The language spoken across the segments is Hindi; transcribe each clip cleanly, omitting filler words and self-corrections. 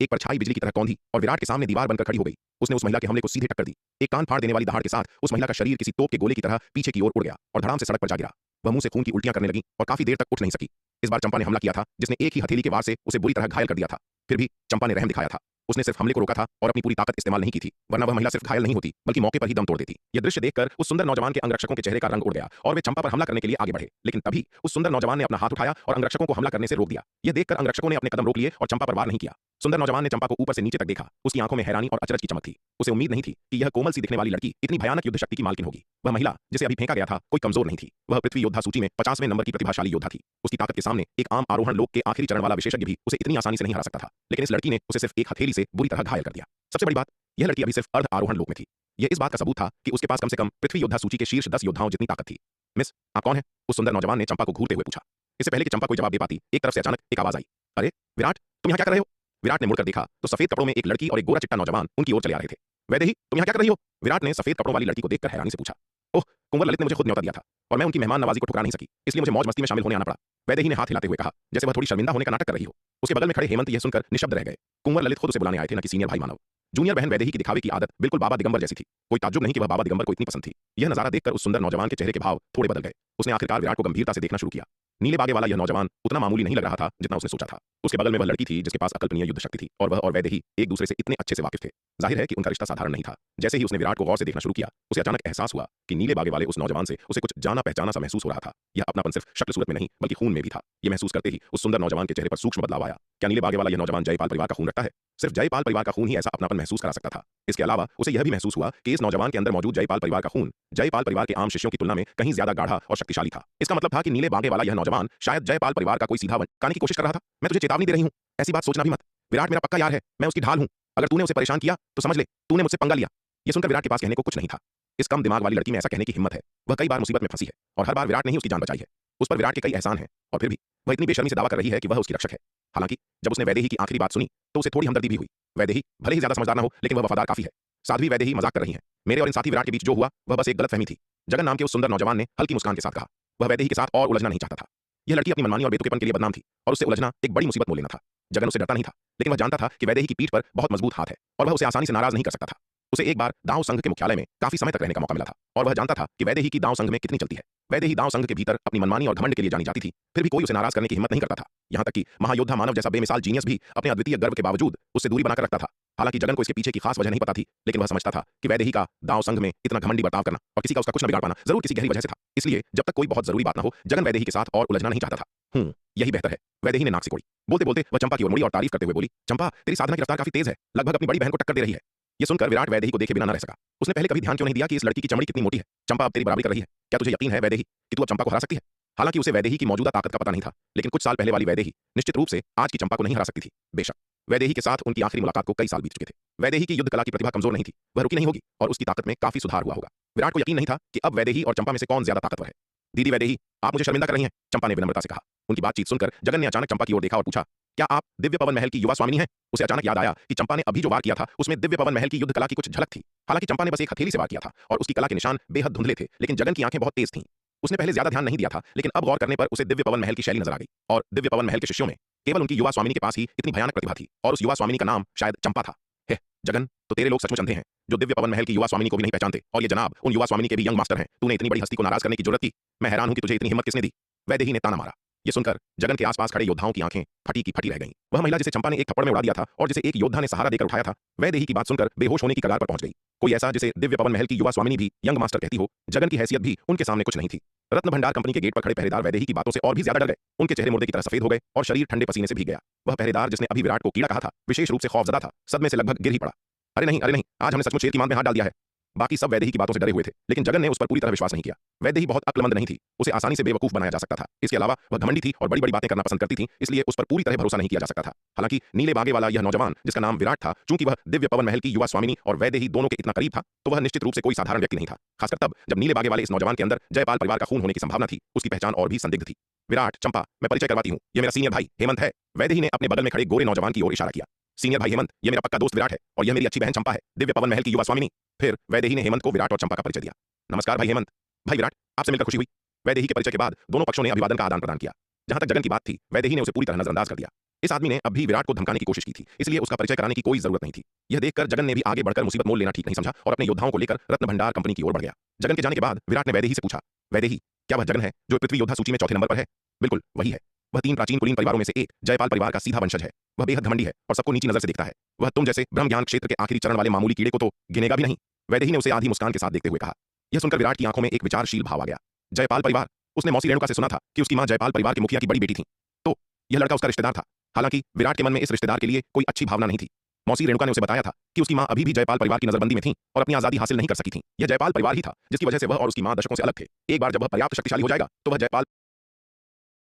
एक परछाई बिजली की तरह कौंधी और विराट के सामने दीवार बनकर खड़ी हो गई। उसने उस महिला के हमले को सीधे टक्कर दी। एक कान फाड़ देने वाली दहाड़ के साथ उस महिला का शरीर किसी तोप के गोले की तरह पीछे की ओर उड़ गया और धड़ाम से सड़क पर जा गिरा। वह मुंह से खून की उल्टियां करने लगी और काफी देर तक उठ नहीं सकी। इस बार चंपा ने हमला किया था, जिसने एक ही हथेली के वार से उसे बुरी तरह घायल कर दिया था। फिर भी चंपा ने रहम दिखाया था। उसने सिर्फ हमले को रोका था और अपनी पूरी ताकत इस्तेमाल नहीं की थी, वरना वह महिला सिर्फ घायल नहीं होती बल्कि मौके पर ही दम तोड़ देती। यह दृश्य देखकर उस सुंदर नौजवान के अंगरक्षकों के चेहरे का रंग उड़ गया और वे चंपा पर हमला करने के लिए आगे बढ़े। लेकिन तभी उस सुंदर नौजवान ने अपना हाथ उठाया और अंगरक्षकों को हमला करने से रोक दिया। यह देखकर अंगरक्षकों ने अपने कदम रोक लिए और चंपा पर वार नहीं किया। सुंदर नौजवान ने चंपा को ऊपर से नीचे तक देखा। उसकी आंखों में हैरानी और अचरज की चमक थी। उसे उम्मीद नहीं थी कि यह कोमल सी दिखने वाली लड़की इतनी भयानक युद्ध शक्ति की मालकिन होगी। वह महिला जिसे अभी फेंका गया था कोई कमजोर नहीं थी। वह पृथ्वी योद्धा सूची में 50वें नंबर की प्रतिभाशाली योद्धा थी। उसकी ताकत के सामने एक आम आरोहण लोक के आखिरी चरण वाला विशेषज्ञ भी उसे इतनी आसानी से नहीं हरा सकता था। लेकिन इस लड़की ने उसे सिर्फ एक हथेली से बुरी तरह घायल कर दिया। सबसे बड़ी बात, यह लड़की अभी सिर्फ अर्ध आरोहण लोक में थी। यह इस बात का सबूत था कि उसके पास कम से कम पृथ्वी योद्धा सूची के शीर्ष 10 योद्धाओं जितनी ताकत थी। मिस, आप कौन है? उस सुंदर नौजवान ने चंपा को घूरते हुए पूछा। इससे पहले कि चंपा कोई जवाब दे पाती, एक तरफ से अचानक एक आवाज आई। अरे विराट, तुम यहाँ क्या कर रहे हो? विराट ने मुड़कर देखा तो सफेद कपड़ों में एक लड़की और एक गोरा चिट्टा नौजवान उनकी ओर चले आ रहे थे। वैदेही, तुम यहाँ क्या कर रही हो? विराट ने सफेद कपड़ों वाली लड़की को देखकर हैरानी से पूछा। ओह, कुंवर ललित ने मुझे खुद न्योता दिया था और मैं उनकी मेहमान नवाजी को ठुकरा नहीं सकी, इसलिए मुझे मौज मस्ती में शामिल होने आना पड़ा। वैदेही ने हाथ हिलाते हुए कहा, जैसे वह थोड़ी शर्मिंदा होने का नाटक कर रही हो। उसके बगल में खड़े हेमंत यह सुनकर निशब्द रह गए। कुंवर ललित खुद उसे बुलाने आए थे, न कि सीनियर भाई मानव। जूनियर बहन वैदेही की दिखावे की आदत बिल्कुल बाबा दिगंबर जैसी थी। कोई ताज्जुब नहीं कि वह बाबा दिगंबर को इतनी पसंद थी। यह नजारा देखकर उस सुंदर नौजवान के चेहरे के भाव थोड़े बदल गए। उसने आखिरकार विराट को गंभीरता से देखना शुरू किया। नीले बागे वाला यह नौजवान उतना मामूली नहीं लग रहा था जितना उसने सोचा था। उसके बगल में वह लड़की थी जिसके पास अकल्पनीय युद्ध शक्ति थी और वह और वैदेही एक दूसरे से इतने अच्छे से वाकिफ थे। जाहिर है कि उनका रिश्ता साधारण नहीं था। जैसे ही उसने विराट को गौर से देखना शुरू किया, उसे अचानक एहसास हुआ कि नीले बागे वाले उस नौजवान से उसे कुछ जाना पहचाना सा महसूस हो रहा था। यह अपनापन सिर्फ शक्ल सूरत में नहीं बल्कि खून में भी था। यह महसूस करते ही उस सुंदर नौजवान के चेहरे पर सूक्ष्म बदलाव आया। क्या नीले बागे वाला यह नौजवान जयपाल परिवार का खून रखता है? सिर्फ जयपाल परिवार का खून ही ऐसा अपनापन महसूस करा सकता था। इसके अलावा उसे यह भी महसूस हुआ कि इस नौजवान के अंदर मौजूद जयपाल परिवार का खून जयपाल परिवार के आम शिष्यों की तुलना में कहीं ज्यादा गाढ़ा और शक्तिशाली था। इसका मतलब था कि नीले बागे वाला यह नौजवान शायद जयपाल परिवार का कोई सीधा बनने की कोशिश कर रहा था। मैं तुझे चेतावनी दे रही हूँ, ऐसी बात सोचना भी मत। विराट मेरा पक्का यार है, मैं उसकी ढाल हूँ। अगर तूने उसे परेशान किया तो समझ ले तूने मुझसे पंगा लिया। यह सुनकर विराट के पास कहने को कुछ नहीं था। इस कम दिमाग वाली लड़की में ऐसा कहने की हिम्मत है। वह कई बार मुसीबत में फंसी है और हर बार विराट ने ही उसकी जान बचाई है। उस पर विराट के कई एहसान हैं और फिर भी वह इतनी बेशर्मी से दावा कर रही है कि वह उसकी रक्षक है। हालांकि जब उसने वैदेही की आखिरी बात सुनी तो उसे थोड़ी हमदर्दी भी हुई। वैदेही भले ही ज्यादा समझदार न हो, लेकिन वह वफादार काफी है। साध्वी वैदेही मजाक कर रही हैं। मेरे और इन साथी विराट के बीच जो हुआ वह बस एक गलतफहमी थी। जगन नाम के उस सुंदर नौजवान ने हल्की मुस्कान के साथ कहा। वह वैदेही के साथ और उलझना नहीं चाहता था। यह लड़की अपनी मनमानी और बेतुकेपन के लिए बदनाम थी और उससे उलझना एक बड़ी मुसीबत मोल लेना था। जगन उससे डरता नहीं था, लेकिन वह जानता था कि वैदेही की पीठ पर बहुत मजबूत हाथ है और वह उसे आसानी से नाराज नहीं कर सकता था। उसे एक बार दाव संघ के मुख्यालय में काफी समय तक रहने का मौका मिला था और वह जानता था कि वैदेही की दाव संघ में कितनी चलती है। वैदेही दाव संघ के भीतर अपनी मनमानी और घमंड के लिए जानी जाती थी, फिर भी कोई उसे नाराज करने की हिम्मत नहीं करता था। यहाँ तक कि महायोद्धा मानव जैसा बेमिसाल जीनियस भी अपने अद्वितीय गर्व के बावजूद उससे दूरी बनाकर रखता था। हालांकि जगन को इसके पीछे की खास वजह नहीं पता थी, लेकिन वह समझता था कि वैदेही का दाव संघ में इतना घमंडी बर्ताव करना और किसी का उसका कुछ न बिगाड़ पाना जरूर किसी गहरी वजह से था। इसलिए जब तक कोई बहुत जरूरी बात न हो, जगन वैदेही के साथ और उलझना नहीं चाहता था। यही बेहतर है। वैदेही ने नाक सिकोड़ी। बोलते बोलते वह चंपा की ओर मुड़ी और तारीफ करते हुए बोली, चंपा तेरी साधना की रफ्तार काफी तेज है, लगभग अपनी बड़ी बहन को टक्कर दे रही है। यह सुनकर विराट वैदेही को देखे बिना न रह सका। उसने पहले कभी ध्यान क्यों नहीं दिया कि इस लड़की की चमड़ी कितनी मोटी है। चंपा अब तेरी बराबरी कर रही है। क्या तुझे यकीन है वैदेही कि तू अब चंपा को हरा सकती है? हालांकि उसे वैदेही की मौजूदा ताकत का पता नहीं था, लेकिन कुछ साल पहले वाली वैदेही निश्चित रूप से आज की चंपा को नहीं हरा सकती थी। बेशक वैदेही के साथ उनकी आखिरी मुलाकात को कई साल बीत चुके थे। वैदेही की युद्ध कला की प्रतिभा कमजोर नहीं थी, वह रुकी नहीं होगी और उसकी ताकत में काफी सुधार हुआ होगा। विराट को यकीन नहीं था कि अब वैदेही और चंपा में से कौन ज्यादा ताकतवर है। दीदी वैदेही, आप मुझे शर्मिंदा कर रही हैं, चंपा ने विनम्रता से कहा। उनकी बातचीत सुनकर जगन ने अचानक चंपा की ओर देखा और पूछा, क्या आप दिव्य पवन महल की युवा स्वामिनी हैं? उसे अचानक याद आया कि चंपा ने अभी जो वार किया था उसमें दिव्य पवन महल की युद्ध कला की कुछ झलक थी। हालांकि चंपा ने बस एक हथेली से वार किया था और उसकी कला के निशान बेहद धुंधले थे, लेकिन जगन की आंखें बहुत तेज थीं। उसने पहले ज्यादा ध्यान नहीं दिया था, लेकिन अब गौर करने पर उसे दिव्य पवन महल की शैली नजर आ गई और दिव्य पवन महल के शिष्यों में केवल उनकी युवा स्वामिनी के पास ही इतनी भयानक प्रतिभा थी और उस युवा स्वामिनी का नाम शायद चंपा था। हे जगन, तो तेरे लोग सचमुच अंधे हैं जो दिव्य पवन महल की युवा स्वामिनी को भी नहीं पहचानते, और ये जनाब उन युवा स्वामिनी के भी यंग मास्टर हैं। तूने इतनी बड़ी हस्ती को नाराज करने की जरूरत की? मैं हैरान हूं कि तुझे इतनी हिम्मत किसने दी? वैदेही ने ताना मारा। यह सुनकर जगन के आसपास खड़े योद्धाओं की आंखें फटी की फटी रह गईं। वह महिला जिसे चंपा ने एक थप्पड़ में उड़ा दिया था और जिसे एक योद्धा ने सहारा देकर उठाया था, वैदेही की बात सुनकर बेहोश होने की कगार पर पहुंच गई। कोई ऐसा जिसे दिव्य पवन महल की युवा स्वामिनी भी यंग मास्टर कहती हो, जगन की हैसियत भी उनके सामने कुछ नहीं थी। रत्न भंडार कंपनी के गेट पर खड़े पहरेदार वैदेही की बातों से और भी ज्यादा डर गए। उनके चेहरे मुर्दे की तरह सफेद हो गए और शरीर ठंडे पसीने से भीग गया। वह पहरेदार जिसने अभी विराट को कीड़ा कहा था, विशेष रूप से खौफजदा था, सदमे से लगभग गिर ही पड़ा। अरे नहीं, आज हमने सचमुच शेर की मान में हाथ डाल दिया है। बाकी सब वैदेही की बातों से डरे हुए थे, लेकिन जगन ने उस पर पूरी तरह विश्वास नहीं किया। वैदेही बहुत अक्लमंद नहीं थी, उसे आसानी से बेवकूफ बनाया जा सकता था। इसके अलावा वह घमंडी थी और बड़ी बड़ी बातें करना पसंद करती थी, इसलिए उस पर पूरी तरह भरोसा नहीं किया जा सकता था। हालांकि नीले बागे वाला यह नौजवान जिसका नाम विराट था, चूंकि वह दिव्य पवन महल की युवा स्वामिनी और वैदेही दोनों के इतना करीब था, तो वह निश्चित रूप से कोई साधारण व्यक्ति नहीं था। खासकर तब जब नीले बागे वाले इस नौजवान के अंदर जयपाल परिवार का खून होने की संभावना थी। उसकी पहचान और भी संदिग्ध थी। विराट, चंपा, मैं परिचय करवाती हूँ, ये मेरा सीनियर भाई हेमंत है। वैदेही ने अपने बगल में खड़े गोरे नौजवान की ओर इशारा किया। सीनियर भाई हेमंत, ये मेरा पक्का दोस्त विराट है और यह मेरी अच्छी बहन चंपा है, दिव्य पवन महल की युवा स्वामिनी। फिर वैदेही ने हेमंत को विराट और चंपा का परिचय दिया। नमस्कार भाई हेमंत। भाई विराट, आपसे मिलकर खुशी हुई। वैदेही के परिचय के बाद दोनों पक्षों ने अभिवादन का आदान प्रदान किया। जहां तक जगन की बात थी, वैदेही ने उसे पूरी तरह नजरअंदाज कर दिया। इस आदमी ने अब भी विराट को धमकाने की कोशिश की थी, इसलिए उसका परिचय कराने की कोई जरूरत नहीं थी। यह देखकर जगन ने भी आगे बढ़कर मुसीबत मोल लेना ठीक नहीं समझा और अपने योद्धाओं को लेकर रत्न भंडार कंपनी की ओर बढ़ गया। जगन के जाने के बाद विराट ने वैदेही से पूछा, वैदेही, क्या वह जगन है जो पृथ्वी योद्धा सूची में चौथे नंबर पर है? बिल्कुल वही है। वह 3 प्राचीन कुलीन परिवारों में से एक जयपाल परिवार का सीधा वंशज है। वह बेहद घमंडी है और सबको नीची नजर से देखता है। वह तुम जैसे ब्रह्म ज्ञान क्षेत्र के आखिरी चरण वाले मामूली कीड़े को तो गिनेगा भी नहीं। वैदेही ने उसे आधी मुस्कान के साथ देखते हुए कहा। यह सुनकर विराट की आंखों में एक विचारशील भाव आ गया। जयपाल परिवार, उसने मौसी रेणुका से सुना था कि उसकी मां जयपाल परिवार के मुखिया की बड़ी बेटी थी। तो यह लड़का उसका रिश्तेदार था। हालांकि विराट के मन में इस रिश्तेदार के लिए कोई अच्छी भावना नहीं थी। मौसी रेणुका ने उसे बताया था कि उसकी मां अभी भी जयपाल परिवार की नजरबंदी में थी और अपनी आजादी हासिल नहीं कर सकी थी। यह जयपाल परिवार ही था जिसकी वजह से वह और उसकी मां दशकों से अलग थे। एक बार जब वह पर्याप्त शक्तिशाली हो जाएगा तो वह जयपाल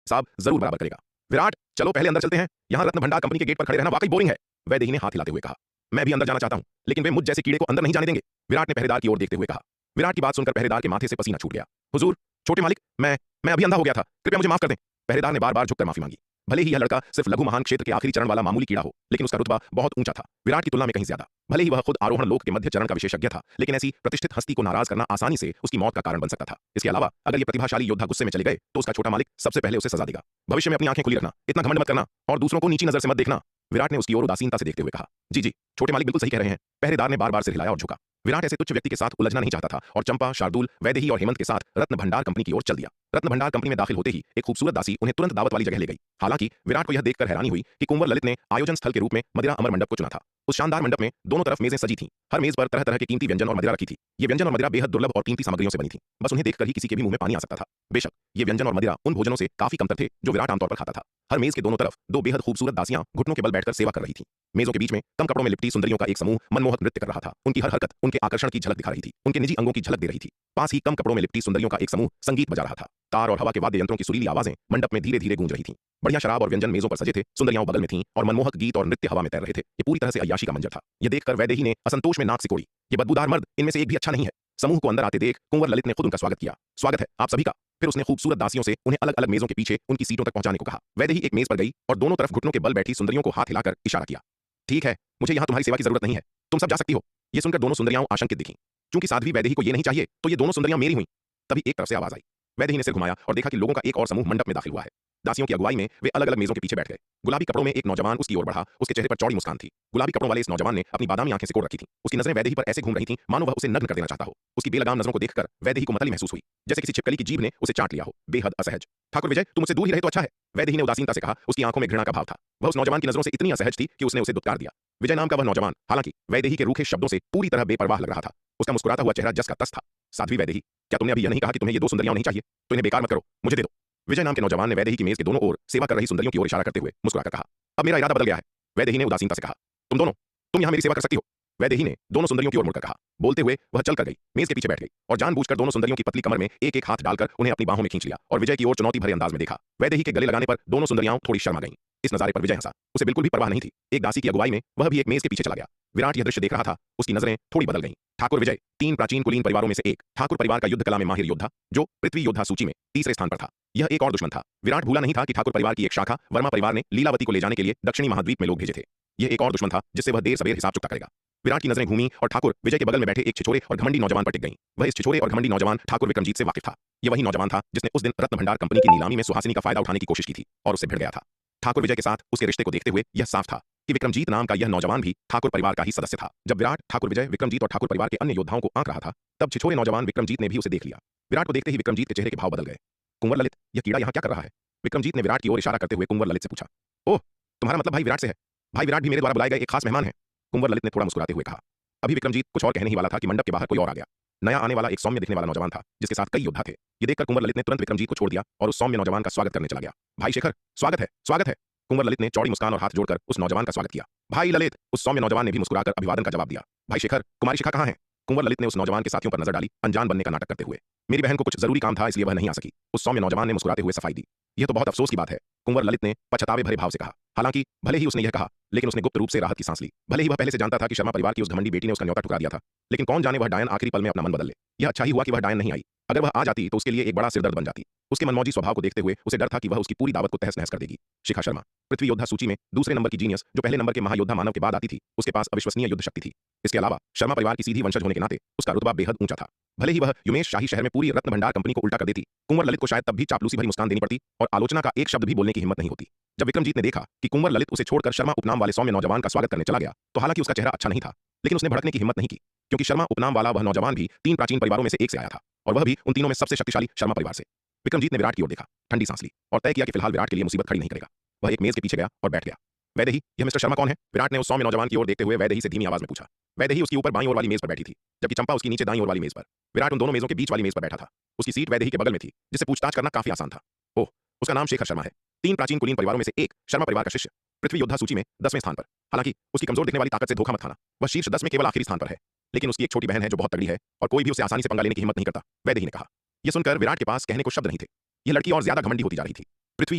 साहब जरूर बराबर करेगा। विराट, चलो पहले अंदर चलते हैं। यहाँ रत्न भंडार कंपनी के गेट पर खड़े रहना वाकई बोरिंग है। वैदेही ने हाथ हिलाते हुए कहा। मैं भी अंदर जाना चाहता हूं, लेकिन वे मुझ जैसे कीड़े को अंदर नहीं जाने देंगे। विराट ने पहरेदार की ओर देखते हुए कहा। विराट की बात सुनकर पहरेदार के माथे से पसीना छूट गया। हुजूर, छोटे मालिक, मैं अभी अंधा हो गया था, कृपया मुझे माफ कर दें। पहरेदार ने बार बार झुककर माफी मांगी। भले ही यह लड़का सिर्फ लघु महान क्षेत्र के आखिरी चरण वाला मामूली कीड़ा हो, लेकिन उसका रुतबा बहुत ऊंचा था, विराट की तुलना में कहीं ज्यादा। भले ही वह खुद आरोहण लोक के मध्य चरण का विशेषज्ञ था, लेकिन ऐसी प्रतिष्ठित हस्ती को नाराज करना आसानी से उसकी मौत का कारण बन सकता था। इसके अलावा अगर ये प्रतिभाशाली योद्धा गुस्से में चले गए तो उसका छोटा मालिक सबसे पहले उसे सजा देगा। भविष्य में अपनी आंखें खुली रखना, इतना घमंड मत करना और दूसरों को नीची नजर से मत देखना। विराट ने उसकी ओर उदासीनता से देखते हुए कहा। जी जी, छोटे मालिक बिल्कुल सही कह रहे हैं। पहरेदार ने बार बार सिर हिलाया और झुका। विराट ऐसे तुच्छ व्यक्ति के साथ उलझना नहीं चाहता था और चंपा, शार्दुल, वैदेही और हेमंत के साथ रत्न भंडार कंपनी की ओर चल दिया। रत्न भंडार कंपनी में दाखिल होते ही एक खूबसूरत दासी उन्हें तुरंत दावत वाली जगह ले गई। हालांकि विराट को यह देखकर हैरानी हुई कि कुंवर ललित ने आयोजन स्थल के रूप में मदिरा अमर मंडप को चुना था। उस शानदार मंडप में दोनों तरफ मेजें सजी थीं। हर मेज पर तरह तरह के कीमती व्यंजन और मदिरा रखी थी। ये व्यंजन और मदिरा बेहद दुर्लभ और कीमती सामग्रियों से बनी थी। बस उन्हें देखकर ही किसी के भी मुंह में पानी आ सकता था। बेशक ये व्यंजन और मदिरा उन भोजनों से काफी कमतर थे जो विराट आमतौर पर खाता था। हर मेज के दोनों तरफ दो बेहद खूबसूरत दासियां घुटनों के बल बैठकर सेवा कर रही थीं। मेजों के बीच में कम कपड़ों में लिपटी सुंदरियों का एक समूह मनमोहक नृत्य कर रहा था। उनकी हर हरकत उनके आकर्षण की झलक दिखा रही थी, उनके निजी अंगों की झलक दे रही थी। पास ही कम कपड़ों में लिपटी सुंदरियों का एक समूह संगीत बजा रहा था। तार और हवा के वाद्य यंत्रों की सुरीली आवाजें मंडप में धीरे धीरे गूंज रही थीं। बढ़िया शराब और व्यंजन मेजों पर सजे थे, सुंदरियां बगल में थीं और मनमोहक गीत और नृत्य हवा में तैर रहे थे। ये पूरी तरह से अय्याशी का मंजर था। यह देखकर वैदेही ने असंतोष में नाक सिकोड़ी। ये बदबूदार मर्द इनमें से एक भी अच्छा नहीं है। समूह को अंदर आते देख कुंवर ललित ने खुद उनका स्वागत किया। स्वागत है आप सभी का। फिर उसने खूबसूरत दासियों से उन्हें अलग अलग मेजों के पीछे उनकी सीटों तक पहुंचाने को कहा। वैदेही एक मेज पर गई और दोनों तरफ घुटनों के बल बैठी सुंदरियों को हाथ हिलाकर इशारा किया। ठीक है, मुझे यहाँ तुम्हारी सेवा की जरूरत नहीं है, तुम सब जा सकती हो। ये सुनकर दोनों सुंदरियां आशंकित दिखीं। चूंकि साध्वी वैदेही को ये नहीं चाहिए तो ये दोनों सुंदरियां मेरी हुई। तभी एक तरफ से आवाज आई। वैदेही ने सिर घुमाया और देखा कि लोगों का एक और समूह मंडप में दाखिल हुआ है। दासियों की अगुवाई में वे अलग अलग मेजों के पीछे बैठ गए। गुलाबी कपड़ों में एक नौजवान उसकी ओर बढ़ा। उसके चेहरे पर चौड़ी मुस्कान थी। गुलाबी कपड़ों वाले इस नौजवान ने अपनी बादामी आंखें सिकोड़ रखी थीं। उसकी नजरें वैदेही पर ऐसे घूम रही थीं मानो वह उसे नग्न कर देना चाहता हो। उसकी बेलगाम नजरों को देखकर वैदेही को मतली महसूस हुई, जैसे किसी छिपकली की जीभ ने उसे चाट लिया हो। बेहद असहज। ठाकुर विजय, तुम मुझसे दूर ही रहे तो अच्छा है, वैदेही ने उदासीनता से कहा। उसकी आंखों में घृणा का भाव था। वह उस नौजवान की नजरों से इतनी असहज थी कि उसने उसे दुत्कार दिया। विजय नाम का वह नौजवान हालांकि वैदेही के रूखे शब्दों से पूरी तरह बेपरवाह लग रहा था। उसका मुस्कुराता हुआ चेहरा जस का तस था। साध्वी वैदेही, क्या तुमने अभी यह नहीं कहा कि तुम्हें ये दो सुंदरियां नहीं चाहिए? तो इन्हें बेकार मत करो, मुझे दे दो। विजय नाम के नौजवान ने वैदेही की मेज के दोनों ओर सेवा कर रही सुंदरियों की ओर इशारा करते हुए मुस्कुराकर कहा। अब मेरा इरादा बदल गया है। वैदेही ने उदासीनता से कहा। तुम यहाँ मेरी सेवा कर सकती हो। वैदेही ने दोनों सुंदरियों की ओर मुड़कर कहा। बोलते हुए वह चल कर गई, मेज के पीछे बैठ गई और जानबूझकर दोनों सुंदरियों की पतली कमर में एक एक हाथ डालकर उन्हें अपनी बाहों में खींच लिया और विजय की ओर चुनौती भरे अंदाज में देखा। वैदेही के गले लगाने पर दोनों सुंदरियां थोड़ी शर्मा गईं। इस नजारे पर विजय हंसा। उसे बिल्कुल भी परवाह नहीं थी। एक दासी की अगुवाई में वह भी एक मेज के पीछे चला गया। विराट यह दृश्य देख रहा था। उसकी नजरें थोड़ी बदल गईं। ठाकुर विजय 3 प्राचीन कुलीन परिवारों में से एक, ठाकुर परिवार का युद्ध कला में माहिर योद्धा, जो पृथ्वी योद्धा सूची में तीसरे स्थान पर था। यह एक और दुश्मन था। विराट भूला नहीं था कि ठाकुर परिवार की एक शाखा वर्मा परिवार ने लीलावती को ले जाने के लिए दक्षिणी महाद्वीप में लोग भेजे थे। यह एक और दुश्मन था जिससे वह देर सवेर हिसाब चुकता करेगा। विराट की नजरें घूमी और ठाकुर विजय के बगल में बैठे एक छिछोरे और घमंडी नौजवान पर टिक गईं। वह इस छिछोरे और घमंडी नौजवान ठाकुर विक्रमजीत से वाकिफ था। यह वही नौजवान था जिसने उस दिन रत्न भंडार कंपनी की नीलामी में सुहासिनी का फायदा उठाने की कोशिश की थी और उससे भिड़ गया था। ठाकुर विजय के साथ उसके रिश्ते को देखते हुए यह साफ था कि विक्रमजीत नाम का यह नौजवान भी ठाकुर परिवार का ही सदस्य था। जब विराट, ठाकुर विजय, विक्रमजीत और ठाकुर परिवार के अन्य योद्धाओं को आंक रहा था, तब छिछोरे नौजवान विक्रमजीत ने भी उसे देख लिया। विराट को देखते ही विक्रमजीत के चेहरे के भाव बदल गए। कुंवर ललित, यह कीड़ा यहाँ क्या कर रहा है? विक्रमजीत ने विराट की ओर इशारा करते हुए कुंवर ललित से पूछा। ओह, तुम्हारा मतलब भाई विराट से है? भाई विराट भी मेरे द्वारा बुलाए गए एक खास मेहमान है, कुंवर ललित ने थोड़ा मुस्कुराते हुए कहा। अभी विक्रमजीत कुछ और कहने ही वाला था कि मंडप के बाहर कोई और आ गया। नया आने वाला एक सौम्य दिखने वाला नौजवान था जिसके साथ कई योद्धा थे। ये देखकर कुंवर ललित ने तुरंत विक्रमजीत को छोड़ दिया और उस सौम्य नौजवान का स्वागत करने चला गया। भाई शेखर, स्वागत है, स्वागत है। कुंवर ललित ने चौड़ी मुस्कान और हाथ जोड़कर उस नौजवान का स्वागत किया। भाई ललित, उस सौम्य नौजवान ने भी मुस्कुराकर अभिवादन का जवाब दिया। भाई शेखर, कुमारी शिखा कहाँ है? कुंवर ललित ने उस नौजवान के साथियों पर नजर डाली, अनजान बनने का नाटक करते हुए। मेरी बहन को कुछ जरूरी काम था इसलिए वह नहीं आ सकी, उस सौम्य नौजवान ने मुस्कुराते हुए सफाई दी। यह तो बहुत अफसोस की बात है, कुंवर ललित ने पछतावे भरे भाव से कहा। हालांकि भले ही उसने यह कहा, लेकिन उसने गुप्त रूप से राहत की सांस ली। भले ही वह पहले से जानता था कि शर्मा परिवार की उस घमंडी बेटी ने उसका न्योता ठुकरा दिया था, लेकिन कौन जाने वह डायन आखिरी पल में अपना मन बदल ले। यह अच्छा ही हुआ कि वह डायन नहीं आई। अगर वह आ जाती तो उसके लिए एक बड़ा सिरदर्द बन जाती। उसके मनमौजी स्वभाव को देखते हुए उसे डर था कि वह उसकी पूरी दावत को तहस नहस कर देगी। शिखा शर्मा, पृथ्वी योद्धा सूची में दूसरे नंबर की जीनियस, जो पहले नंबर के महायोद्धा मानव के बाद आती थी। उसके पास अविश्वसनीय युद्ध शक्ति थी। इसके अलावा शर्मा परिवार की सीधी वंशज होने के नाते उसका रुतबा बेहद ऊंचा था। भले ही वह युमेश शाही शहर में पूरी रत्न भंडार कंपनी को उल्टा कर देती, कुंवर ललित को शायद तब भी चापलूसी भरी मुस्कान देनी पड़ती और आलोचना का एक शब्द भी बोलने की हिम्मत नहीं होती। जब विक्रमजीत ने देखा कि कुंवर ललित उसे छोड़कर शर्मा उपनाम वाले सौम्य नौजवान का स्वागत करने चला गया, तो हालांकि उसका चेहरा अच्छा नहीं था, लेकिन उसने भड़कने की हिम्मत नहीं की, क्योंकि शर्मा उपनाम वाला वह नौजवान भी 3 प्राचीन परिवारों में से एक से आया था, और वह भी उन तीनों में सबसे शक्तिशाली शर्मा परिवार से। विक्रमजीत ने विराट की ओर देखा, ठंडी सांस ली और तय किया कि फिलहाल विराट के लिए मुसीबत खड़ी नहीं करेगा। वह एक मेज के पीछे गया और बैठ गया। वैदेही, यह मिस्टर शर्मा कौन है? विराट ने उस सौम्य नौजवान की ओर देखते हुए वैदेही से धीमी आवाज में पूछा। वैदेही उसकी ऊपर बाईं ओर वाली मेज पर बैठी थी, जबकि चंपा उसकी नीचे दाईं ओर वाली मेज पर। विराट उन दोनों मेजों के बीच वाली मेज पर बैठा था। उसकी सीट वैदेही के बगल में थी, जिससे पूछताछ करना काफी आसान था। ओह, उसका नाम शेखर शर्मा है। 3 प्राचीन कुलीन परिवारों में से एक, शर्मा परिवार का शिष्य, पृथ्वी योद्धा सूची में 10वें स्थान पर। हालांकि उसकी कमजोर दिखने वाली ताकत से धोखा मत खाना, वह शीर्ष 10 में केवल आखिरी स्थान पर है। लेकिन उसकी एक छोटी बहन है जो बहुत तगड़ी है, और कोई भी उसे आसानी से पंगा लेने की हिम्मत नहीं करता, वैदेही ने कहा। यह सुनकर विराट के पास कहने को शब्द नहीं थे। यह लड़की और ज्यादा घमंडी होती जा रही थी। पृथ्वी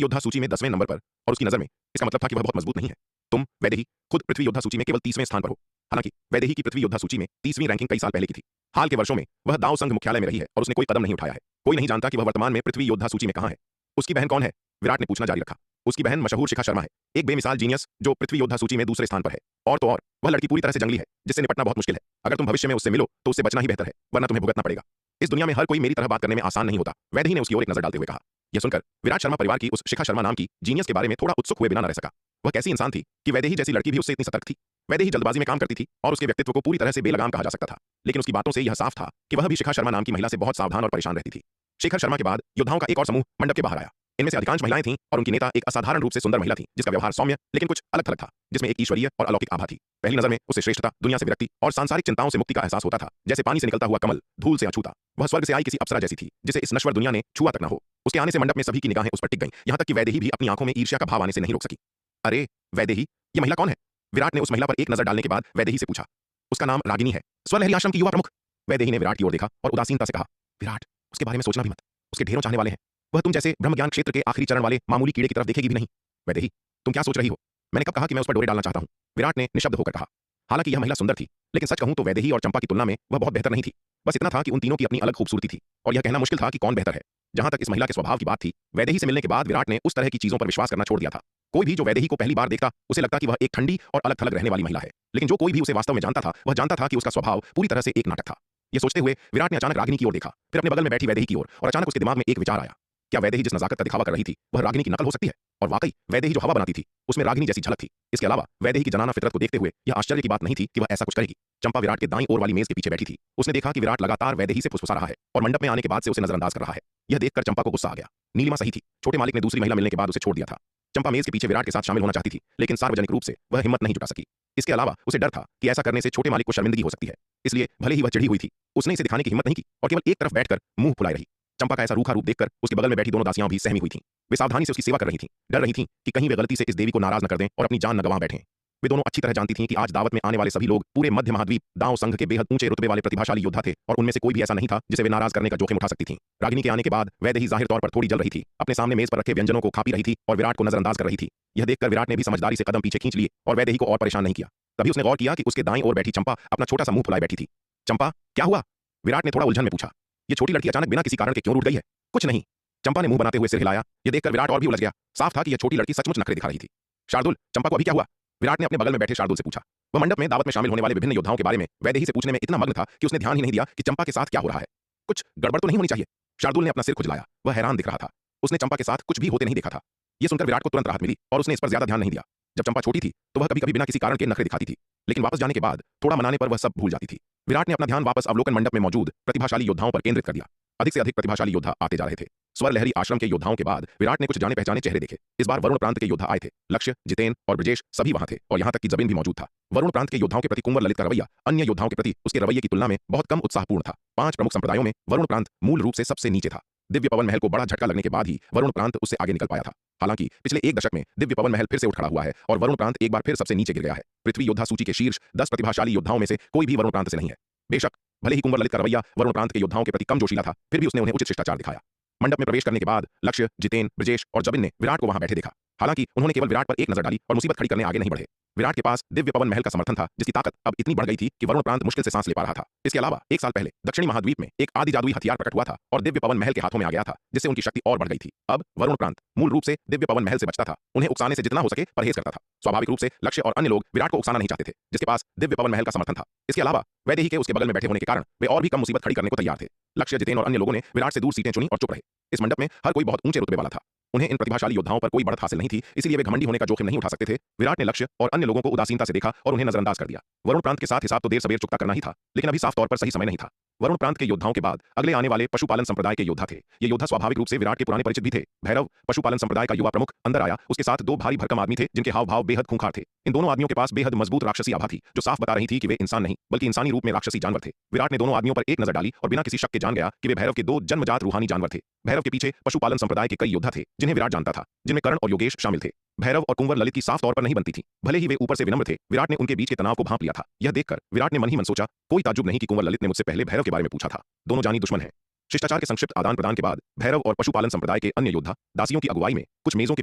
योद्धा सूची में 10वें नंबर पर, और उसकी नजर में इसका मतलब था कि वह बहुत मजबूत नहीं है। तुम वैदेही खुद पृथ्वी योद्धा सूची में केवल 30वें स्थान पर हो। हालांकि वैदेही की पृथ्वी योद्धा सूची में 30वीं रैंकिंग कई साल पहले की थी। हाल के वर्षों में वह दाव संघ मुख्यालय में रही है और उसने कोई कदम नहीं उठाया है। कोई नहीं जानता कि वह वर्तमान में पृथ्वी योद्धा सूची में कहां है। उसकी बहन कौन है? विराट ने पूछना जारी रखा। उसकी बहन मशहूर शिखा शर्मा है, एक बेमिसाल जीनियस जो पृथ्वी योद्धा सूची में दूसरे स्थान पर है। और तो और वह लड़की पूरी तरह से जंगली है, जिससे निपटना बहुत मुश्किल है। अगर तुम भविष्य में उससे मिलो तो उससे बचना ही बेहतर है, वरना तुम्हें भुगतना पड़ेगा। इस दुनिया में हर कोई मेरी तरह बात करने में आसान नहीं होता, वैदेही ने उसकी ओर एक नजर डालते हुए कहा। यह सुनकर विराट शर्मा परिवार की उस शिखा शर्मा नाम की जीनियस के बारे में थोड़ा उत्सुक हुए बिना न रह सका। वह कैसी इंसान थी कि वैदेही जैसी लड़की भी उससे इतनी सतर्क थी। वैदेही जल्दबाजी में काम करती थी और उसके व्यक्तित्व को पूरी तरह से बेलगाम कहा जा सकता था, लेकिन उसकी बातों से यह साफ था कि वह भी शिखा शर्मा नाम की महिला से बहुत सावधान और परेशान रहती थी। शेखर शर्मा के बाद योद्धाओं का एक और समूह मंडप के बाहर आया। इनमें से अधिकांश महिलाएं थीं और उनकी नेता एक असाधारण रूप से सुंदर महिला थी, जिसका व्यवहार सौम्य लेकिन कुछ अलग थलग था, जिसमें एक ईश्वरीय और अलौकिक आभा थी। पहली नजर में उसे श्रेष्ठता, दुनिया से विरक्ति और सांसारिक चिंताओं से मुक्ति का एहसास होता था, जैसे पानी से निकलता हुआ कमल धूल से अछूता। वह स्वर्ग से आई किसी अप्सरा जैसी थी, जिसे इस नश्वर दुनिया ने छुआ तक न हो। उसके आने से मंडप में सभी की निगाहें उस पर टिक गईं, यहां तक कि वैदेही भी अपनी आंखों में ईर्ष्या का भाव आने से नहीं रोक सकी। अरे वैदेही, ये महिला कौन है? विराट ने उस महिला पर एक नजर डालने के बाद वैदेही से पूछा। उसका नाम रागिनी है, स्वलहरी आश्रम की युवा प्रमुख। वैदेही ने विराट की ओर देखा और उदासीनता से कहा। विराट, उसके बारे में सोचना भी मत। उसके ढेरों चाहने वाले हैं। वह तुम जैसे ब्रह्म ज्ञान क्षेत्र के आखिरी चरण वाले मामूली कीड़े की तरफ देखेगी भी नहीं। वैदेही, तुम क्या सोच रही हो? मैंने कब कहा कि मैं उस पर डोरे डालना चाहता हूं? विराट ने निशब्द होकर कहा। हालांकि यह महिला सुंदर थी, लेकिन सच कहूं तो वैदेही और चंपा की तुलना में वह बहुत बेहतर नहीं थी। बस इतना था कि उन तीनों की अपनी अलग खूबसूरती थी, और यह कहना मुश्किल था कि कौन बेहतर है। जहां तक इस महिला के स्वभाव की बात थी, वैदेही से मिलने के बाद विराट ने उस तरह की चीजों पर विश्वास करना छोड़ दिया था। कोई भी जो वैदेही को पहली बार देखता, उसे लगता कि वह एक ठंडी और अलग थलग रहने वाली महिला है, लेकिन जो कोई भी उसे वास्तव में जानता था, वह जानता था कि उसका स्वभाव पूरी तरह से एक नाटक था। यह सोचते हुए विराट ने अचानक रागिनी की ओर देखा, फिर अपने बगल में बैठी वैदेही की ओर, और अचानक उसके दिमाग में एक विचार आया। क्या वैदेही जिस नजाकत का दिखावा कर रही थी, वह रागिनी की नकल हो सकती है? और वाकई वैदेही जो हवा बनाती थी, उसमें रागिनी जैसी झलक थी। इसके अलावा वैदेही की जनाना फितरत को देखते हुए यह आश्चर्य की बात नहीं थी कि वह ऐसा कुछ करेगी। चंपा विराट के दाईं ओर वाली मेज के पीछे बैठी थी। उसने देखा कि विराट लगातार वैदेही से फुसफुसा रहा है और मंडप में आने के बाद से उसे नजरअंदाज कर रहा है। यह देखकर चंपा को गुस्सा आ गया। नीलिमा सही थी, छोटे मालिक ने दूसरी महिला मिलने के बाद उसे छोड़ दिया था। चंपा मेज के पीछे विराट के साथ शामिल होना चाहती थी, लेकिन सार्वजनिक रूप से वह हिम्मत नहीं जुटा सकी। इसके अलावा उसे डर था कि ऐसा करने से छोटे मालिक को शर्मिंदगी हो सकती है, इसलिए भले ही वह चिढ़ी हुई थी, उसने इसे दिखाने की हिम्मत नहीं की और केवल एक तरफ बैठकर मुंह फुलाए रही। चंपा का ऐसा रूखा रूप देखकर उसके बगल में बैठी दोनों दासियां भी सहमी हुई थीं। वे सावधानी से उसकी सेवा कर रही थीं, डर रही थीं कि कहीं वे गलती से इस देवी को नाराज न कर दें और अपनी जान न गंवा बैठें। वे दोनों अच्छी तरह जानती थीं कि आज दावत में आने वाले सभी लोग पूरे मध्य महाद्वीप दाव संघ के बेहद ऊंचे रुतबे वाले प्रतिभाशाली योद्धा थे, और उनमें से कोई भी ऐसा नहीं था जिसे वे नाराज करने का जोखिम उठा सकती थीं। रागिनी के आने के बाद वैदेही जाहिर तौर पर थोड़ी जल रही थी, अपने सामने मेज पर रखे व्यंजनों को खा पी रही थी और विराट को नजरअंदाज कर रही थी। यह देखकर विराट ने भी समझदारी से कदम पीछे खींच लिए और वैदेही को और परेशान नहीं किया। तभी उसने गौर किया कि उसके दाईं ओर बैठी चंपा अपना छोटा सा मुंह फुलाए बैठी थी। चंपा, क्या हुआ? विराट ने थोड़ा उलझन में पूछा। ये छोटी लड़की अचानक बिना किसी कारण के क्यों रूठ गई है? कुछ नहीं, चंपा ने मुंह बनाते हुए सिर हिलाया। यह देखकर विराट और भी उलझ गया। साफ था कि यह छोटी लड़की सचमुच नखरे दिखा रही थी। शार्दुल, चंपा को अभी क्या हुआ? विराट ने अपने बगल में बैठे शार्दुल से पूछा। वह मंडप में दावत में शामिल होने वाले विभिन्न योद्धाओं के बारे में वैदेही से पूछने में इतना मग्न था कि उसने ध्यान ही नहीं दिया कि चंपा के साथ क्या हो रहा है। कुछ गड़बड़ तो नहीं होनी चाहिए? शार्दुल ने अपना सिर खुजलाया। वह हैरान दिख रहा था। उसने चंपा के साथ कुछ भी होते नहीं देखा था। यह सुनकर विराट को तुरंत राहत मिली और उसने इस पर ज्यादा ध्यान नहीं दिया। जब चंपा छोटी थी तो वह कभी कभी बिना किसी कारण के नखरे दिखाती थी, लेकिन वापस जाने के बाद थोड़ा मनाने पर वह सब भूल जाती थी। विराट ने अपना ध्यान वापस अवलोकन मंडप में मौजूद प्रतिभाशाली योद्धाओं पर केंद्रित कर दिया। अधिक से अधिक प्रतिभाशाली योद्धा आते जा रहे थे। स्वरलहरी आश्रम के योद्धाओं के बाद विराट ने कुछ जाने पहचाने चेहरे देखे। इस बार वरुण प्रांत के योद्धा आए थे। लक्ष्य, जितेन और ब्रजेश सभी वहां थे, और यहां तक कि जबिन भी मौजूद था। वरुण प्रांत के योद्धाओं के प्रति कुंवर ललित का रवैया अन्य योद्धाओं के प्रति उसके रवैये की तुलना में बहुत कम उत्साहपूर्ण था। 5 प्रमुख संप्रदायों में वरुण प्रांत मूल रूप से सबसे नीचे था। दिव्य पवन महल को बड़ा झटका लगने के बाद ही वरुण प्रांत उससे आगे निकल पाया था। हालांकि पिछले 1 दशक में दिव्य पवन महल फिर से उठ खड़ा हुआ है और वरुण प्रांत एक बार फिर सबसे नीचे गिर गया है। पृथ्वी योद्धा सूची के शीर्ष 10 प्रतिभाशाली योद्धाओं में से कोई भी वरुण प्रांत से नहीं है। बेशक भले ही कुंवर ललित का रवैया वरुण प्रांत के योद्धाओं के प्रति कम जोशीला था, फिर भी उसने उन्हें उचित शिष्टाचार दिखाया। मंडप में प्रवेश करने के बाद लक्ष्य, जितेन, ब्रजेश और जबिन ने विराट को वहां बैठे देखा। हालांकि उन्होंने केवल विराट पर एक नजर डाली और मुसीबत खड़ी करने आगे नहीं बढ़े। विराट के पास दिव्य पवन महल का समर्थन था, जिसकी ताकत अब इतनी बढ़ गई थी कि वरुण प्रांत मुश्किल से सांस ले पा रहा था। इसके अलावा 1 साल पहले दक्षिणी महाद्वीप में एक आदि जादुई हथियार प्रकट हुआ था और दिव्य पवन महल के हाथों में आ गया था, जिससे उनकी शक्ति और बढ़ गई थी। अब वरुण प्रांत मूल रूप से दिव्य पवन महल से बचता था, उन्हें उकसाने से जितना हो सके परहेज करता था। स्वाभाविक रूप से लक्ष्य और अन्य लोग विराट को उकसाना नहीं चाहते थे, जिसके पास दिव्य पवन महल का समर्थन था। इसके अलावा वैदेही के उसके बगल में बैठे होने के कारण वे और भी कम मुसीबत खड़ी करने को तैयार थे। लक्ष्य, जितेन और अन्य लोगों ने विराट से दूर सीटें चुनी और चुप रहे। इस मंडप में हर कोई बहुत ऊंचे रुतबे वाला था। उन्हें इन प्रतिभाशाली योद्धाओं पर कोई बढ़त हासिल नहीं थी, इसलिए वे घमंडी होने का जोखिम नहीं उठा सकते थे। विराट ने लक्ष्य और अन्य लोगों को उदासीनता से देखा और उन्हें नजरअंदाज कर दिया। वरुण प्रांत के साथ हिसाब तो देर सबेर चुकता करना ही था, लेकिन अभी साफ तौर पर सही समय नहीं था। वरुण प्रांत के योद्धाओं के बाद अगले आने वाले पशुपालन संप्रदाय के योद्धा थे। ये योद्धा स्वाभाविक रूप से विराट के पुराने परिचित भी थे। भैरव पशुपालन संप्रदाय का युवा प्रमुख अंदर आया। उसके साथ 2 भारी भरकम आदमी थे, जिनके हाव भाव बेहद खूंखार थे। इन दोनों आदमियों के पास बेहद मजबूत राक्षसी आभा थी, जो साफ बता रही थी कि वे इंसान नहीं बल्कि इंसानी रूप में राक्षसी जानवर थे। विराट ने दोनों आदमियों पर एक नजर डाली और बिना किसी शक के जान गया कि वे भैरव के 2 जन्मजात रूहानी जानवर थे। भैरव के पीछे पशुपालन संप्रदाय के कई योद्धा थे, जिन्हें विराट जानता था, जिनमें कर्ण और योगेश शामिल थे। भैरव और कुंवर ललित की साफ तौर पर नहीं बनती थी, भले ही वे ऊपर से विनम्र थे। विराट ने उनके बीच के तनाव को भांप लिया था। यह देखकर विराट ने मन ही मन सोचा, कोई ताज्जुब नहीं कि कुंवर ललित ने मुझसे पहले भैरव के बारे में पूछा था। दोनों जानी दुश्मन हैं। शिष्टाचार के संक्षिप्त आदान प्रदान के बाद भैरव और पशुपालन संप्रदाय के अन्य योद्धा दासियों की अगुवाई में कुछ मेजों के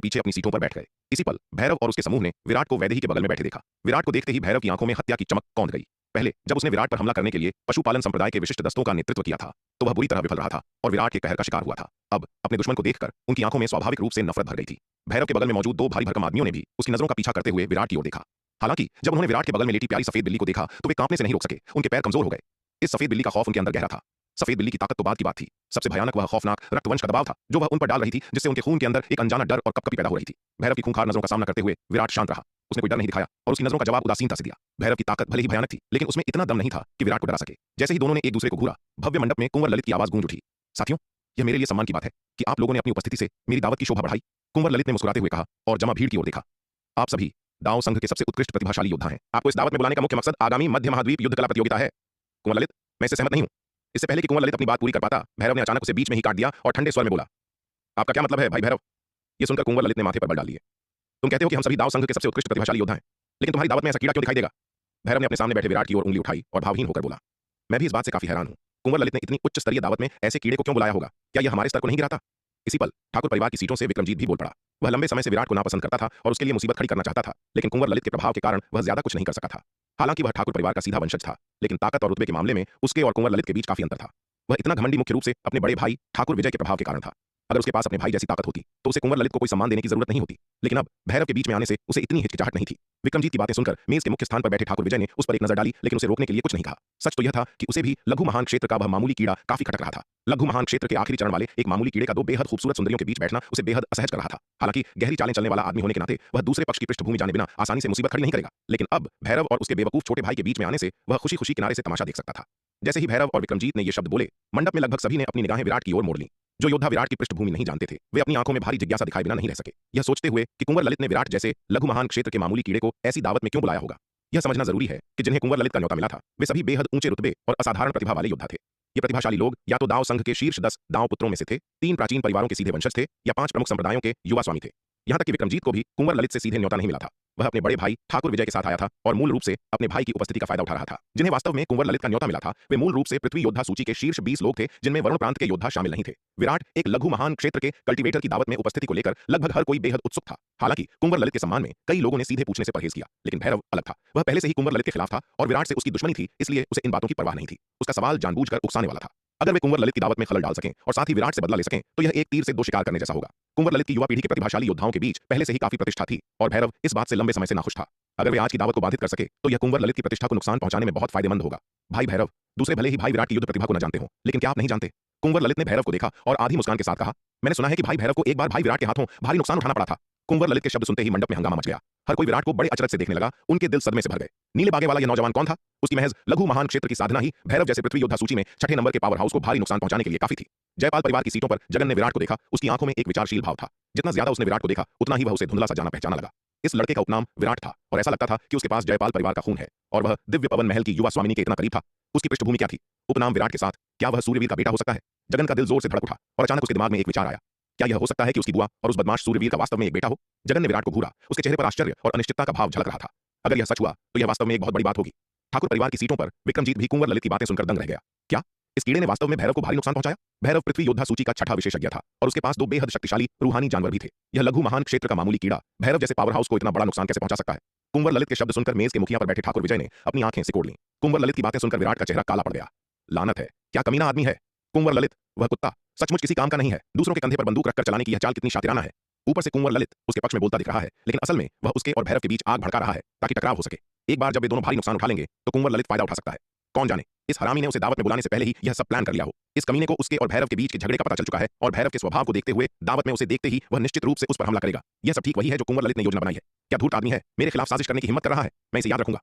पीछे अपनी सीटों पर बैठ गए। इसी पल भैरव और उसके समूह ने विराट को वैदेही के बगल में बैठे देखा। विराट को देखते ही भैरव की आंखों में हत्या की चमक कौंध गई। पहले जब उसने विराट पर हमला करने के लिए पशुपालन संप्रदाय के विशिष्ट दस्तों का नेतृत्व किया था, तो वह बुरी तरह विफल रहा था और विराट के कहर का शिकार हुआ था। अब अपने दुश्मन को देखकर उनकी आंखों में स्वाभाविक रूप से नफरत भर गई थी। भैरव के बगल में मौजूद 2 भारी भरकम आदमियों ने भी उसकी नजरों का पीछा करते हुए विराट की ओर देखा। हालांकि जब उन्होंने विराट के बगल में लेटी प्यारी सफेद बिल्ली को देखा, तो वे कांपने से नहीं रोक सके। उनके पैर कमजोर हो गए। इस सफेद बिल्ली का खौफ उनके अंदर गहरा था। सफेद बिल्ली की ताकत तो बाद की बात थी, सबसे भयानक वह खौफनाक रक्तवंश का दबाव था, जो वह उन पर डाल रही थी, जिससे उनके खून के अंदर एक अनजाना डर और कपकपी पैदा हो रही थी। भैरव की खूंखार नजरों का सामना करते हुए विराट शांत रहा। उसने कोई डर नहीं दिखाया और उसकी नजरों का जवाब उदासीनता से दिया। भैरव की ताकत भले ही भयानक थी, लेकिन उसमें इतना दम नहीं था कि विराट को डरा सके। जैसे ही दोनों ने एक दूसरे को घूरा, भव्य मंडप में कुंवर ललित की आवाज गूंज उठी, साथियों, यह मेरे लिए सम्मान की बात है कि आप लोगों ने अपनी उपस्थिति से मेरी दावत की शोभा बढ़ाई। कुंवर ललित ने मुस्कुराते हुए कहा और जमा भीड़ की ओर देखा, आप सभी दाव संघ के सबसे उत्कृष्ट प्रतिभाशाली योद्धा हैं। आपको इस दावत में बुलाने का मुख्य मकसद आगामी मध्य महाद्वीप युद्ध कला प्रतियोगिता है। कुंवर ललित, मैं इससे सहमत नहीं हूं। इससे पहले कि कुंवर ललित अपनी बात पूरी कर पाता, भैरव ने अचानक उसे बीच में ही काट दिया और ठंडे स्वर में बोला, आपका क्या मतलब है भाई भैरव? यह सुनकर कुंवर ललित ने माथे पर बल डाल लिए। तुम कहते हो कि हम सभी दाव संघ के सबसे उत्कृष्ट प्रतिभाशाली योद्धा हैं, लेकिन तुम्हारी दावत में ऐसा कीड़ा क्यों दिखाई देगा? भैरव ने अपने सामने बैठे विराट की ओर उंगली उठाई और भावहीन होकर बोला, मैं भी इस बात से काफी हैरान हूं। कुंवर ललित ने इतनी उच्च स्तरीय दावत में ऐसे कीड़े को क्यों बुलाया होगा? क्या यह हमारे स्तर को नहीं गिराता? इसी पल ठाकुर परिवार की सीटों से विक्रमजीत भी बोल पड़ा। वह लंबे समय से विराट को नापसंद करता था और उसके लिए मुसीबत खड़ी करना चाहता था, लेकिन कुंवर ललित के प्रभाव के कारण वह ज्यादा कुछ नहीं कर सका था। हालांकि वह ठाकुर परिवार का सीधा वंशज था, लेकिन ताकत और रुतबे के मामले में उसके और कुंवर ललित के बीच काफी अंतर था। वह इतना घमंडी मुख्य रूप से अपने बड़े भाई ठाकुर विजय के प्रभाव के कारण था। अगर उसके पास अपने भाई जैसी ताकत होती, तो उसे कुंवर ललित को कोई सम्मान देने की जरूरत नहीं होती। लेकिन अब भैरव के बीच में आने से उसे इतनी हिचकिचाहट नहीं थी। विक्रमजीत की बातें सुनकर मेज के मुख्य स्थान पर बैठे ठाकुर विजय ने उस पर एक नजर डाली, लेकिन उसे रोकने के लिए कुछ नहीं कहा। सच तो यह था कि उसे भी लघु महान क्षेत्र का वह मामूली कीड़ा काफी खटक रहा था। लघु महान क्षेत्र के आखिरी चरण वाले एक मामूली कीड़े का 2 बेहद खूबसूरत सुंदरियों के बीच बैठना उसे बेहद असहज कर रहा था। हालांकि गहरी चालें चलने वाला आदमी होने के नाते वह दूसरे पक्ष की पृष्ठभूमि जाने बिना आसानी से मुसीबत खड़ी नहीं करेगा। लेकिन अब भैरव और उसके बेवकूफ छोटे भाई के बीच में आने से वह खुशी खुशी किनारे से तमाशा देख सकता था। जैसे ही भैरव और विक्रमजीत ने ये शब्द बोले, मंडप में लगभग सभी ने अपनी निगाहें विराट की ओर मोड़ ली। जो योद्धा विराट की पृष्ठभूमि नहीं जानते थे, वे अपनी आंखों में भारी जिज्ञासा दिखाए बिना नहीं रह सके, यह सोचते हुए कि कुंवर ललित ने विराट जैसे लघु महान क्षेत्र के मामूली कीड़े को ऐसी दावत में क्यों बुलाया होगा। यह समझना जरूरी है कि जिन्हें कुंवर ललित का न्योता मिला था, वे सभी बेहद ऊंचे रुतबे और असाधारण प्रतिभा वाले योद्धा थे। ये प्रतिभाशाली लोग या तो दाव संघ के शीर्ष 10 दाव पुत्रों में से थे, 3 प्राचीन परिवारों के सीधे वंशज थे, या 5 प्रमुख संप्रदायों के युवा स्वामी थे। यहां तक कि विक्रमजीत को भी कुंवर ललित से सीधे न्योता नहीं मिला था। वह अपने बड़े भाई ठाकुर विजय के साथ आया था और मूल रूप से अपने भाई की उपस्थिति का फायदा उठा रहा था। जिन्हें वास्तव में कुंवर ललित का न्योता मिला था, वे मूल रूप से पृथ्वी योद्धा सूची के शीर्ष 20 लोग थे, जिनमें वरुण प्रांत के योद्धा शामिल नहीं थे। विराट एक लघु महान क्षेत्र के कल्टीवेटर की दावत में उपस्थिति को लेकर लगभग हर कोई बेहद उत्सुक था। हालांकि कुंवर ललित के सम्मान में कई लोगों ने सीधे पूछने से परहेज किया, लेकिन भैरव अलग था। वह पहले से ही कुंवर ललित के खिलाफ था और विराट से उसकी दुश्मनी थी, इसलिए उसे इन बातों की परवाह नहीं थी। उसका सवाल जानबूझकर उकसाने वाला था। अगर वे कुंवर ललित की दावत में खलल डाल सकें और साथ ही विराट से बदला ले सकें, तो यह एक तीर से 2 शिकार करने जैसा होगा। कुंवर ललित की युवा पीढ़ी के प्रतिभाशाली योद्धाओं के बीच पहले से ही काफी प्रतिष्ठा थी और भैरव इस बात से लंबे समय से नाखुश था। अगर वे आज की दावत को बाधित कर सके, तो यह कुंवर ललित की प्रतिष्ठा को नुकसान पहुंचाने में बहुत फायदेमंद होगा। भाई भैरव, दूसरे भले ही भाई विराट की युद्ध प्रतिभा को न जानते हो, लेकिन क्या आप नहीं जानते? कुंवर ललित ने भैरव को देखा और आधी मुस्कान के साथ कहा, मैंने सुना है कि भाई भैरव को एक बार भाई विराट के हाथों भारी नुकसान उठाना पड़ा था। कुंवर ललित के शब्द सुनते ही मंडप में हंगामा मच गया। हर कोई विराट को बड़े अचरज से देखने लगा। उनके दिल सदमे से भर गए। नीले बागे वाला यह नौजवान कौन था? उसकी महज लघु महान क्षेत्र की साधना ही भैरव जैसे पृथ्वी योद्धा सूची में 6ठे नंबर के पावर हाउस को भारी नुकसान पहुंचाने के लिए काफी थी। जयपाल परिवार की सीटों पर जगन ने विराट को देखा। उसकी आंखों में एक विचारशील भाव था। जितना ज्यादा उसने विराट को देखा, उतना ही वह उसे धुंधला सा जाना पहचाना लगा। इस लड़के का उपनाम विराट था और ऐसा लगता था कि उसके पास जयपाल परिवार का खून है और वह दिव्य पवन महल की युवा स्वामिनी के इतना करीब था। उसकी पृष्ठभूमि क्या थी? उपनाम विराट के साथ क्या वह सूर्यवीर का बेटा हो सकता है? जगन का दिल जोर से धड़क उठा और अचानक उसके दिमाग में एक विचार आया। क्या यह हो सकता है कि उसकी बुआ और उस बदमाश सूर्यवीर का वास्तव में एक बेटा हो? जगन ने विराट को घूरा। उसके चेहरे पर आश्चर्य और अनिश्चितता का भाव झलक रहा था। अगर यह सच हुआ, तो यह वास्तव में एक बहुत बड़ी बात होगी। ठाकुर परिवार की सीटों पर विक्रमजीत भी कुंवर ललित की बातें सुनकर दंग रह गया। क्या इस कीड़े ने वास्तव में भैरव को भारी नुकसान पहुंचाया? भैरव पृथ्वी योद्धा सूची का 6ठा विशेषज्ञ था और उसके पास 2 बेहद शक्तिशाली रूहानी जानवर भी थे। यह लघु महान क्षेत्र का मामूली कीड़ा भैरव जैसे पावर हाउस को इतना बड़ा नुकसान कैसे पहुंचा सकता है? कुंवर ललित के शब्द सुनकर मेज के मुखिया पर बैठे ठाकुर विजय ने अपनी आंखें सिकोड़ लीं। कुंवर ललित की बातें सुनकर विराट का चेहरा काला पड़ गया। लानत है, क्या कमीना आदमी है कुंवर ललित। वह कुत्ता सचमुच किसी काम का नहीं है। दूसरों के कंधे पर बंदूक रखकर चलाने की यह चाल कितनी शातिराना है। ऊपर से कुंवर ललित उसके पक्ष में बोलता दिख रहा है, लेकिन असल में वह उसके और भैरव के बीच आग भड़का रहा है ताकि टकराव हो सके। एक बार जब वे दोनों भारी नुकसान उठा लेंगे तो कुंवर ललित फायदा उठा सकता है। कौन जाने इस हरामी ने उसे दावत में बुलाने से पहले ही यह सब प्लान कर लिया हो। इस कमीने को उसके और भैरव के बीच के झगड़े का पता चल चुका है और भैरव के स्वभाव को देखते हुए दावत में उसे देखते ही वह निश्चित रूप से उस पर हमला करेगा। यह सब ठीक वही है जो कुंवर ललित ने योजना बनाई है। क्या धूर्त आदमी है, मेरे खिलाफ साजिश करने की हिम्मत कर रहा है। मैं इसे याद रखूंगा।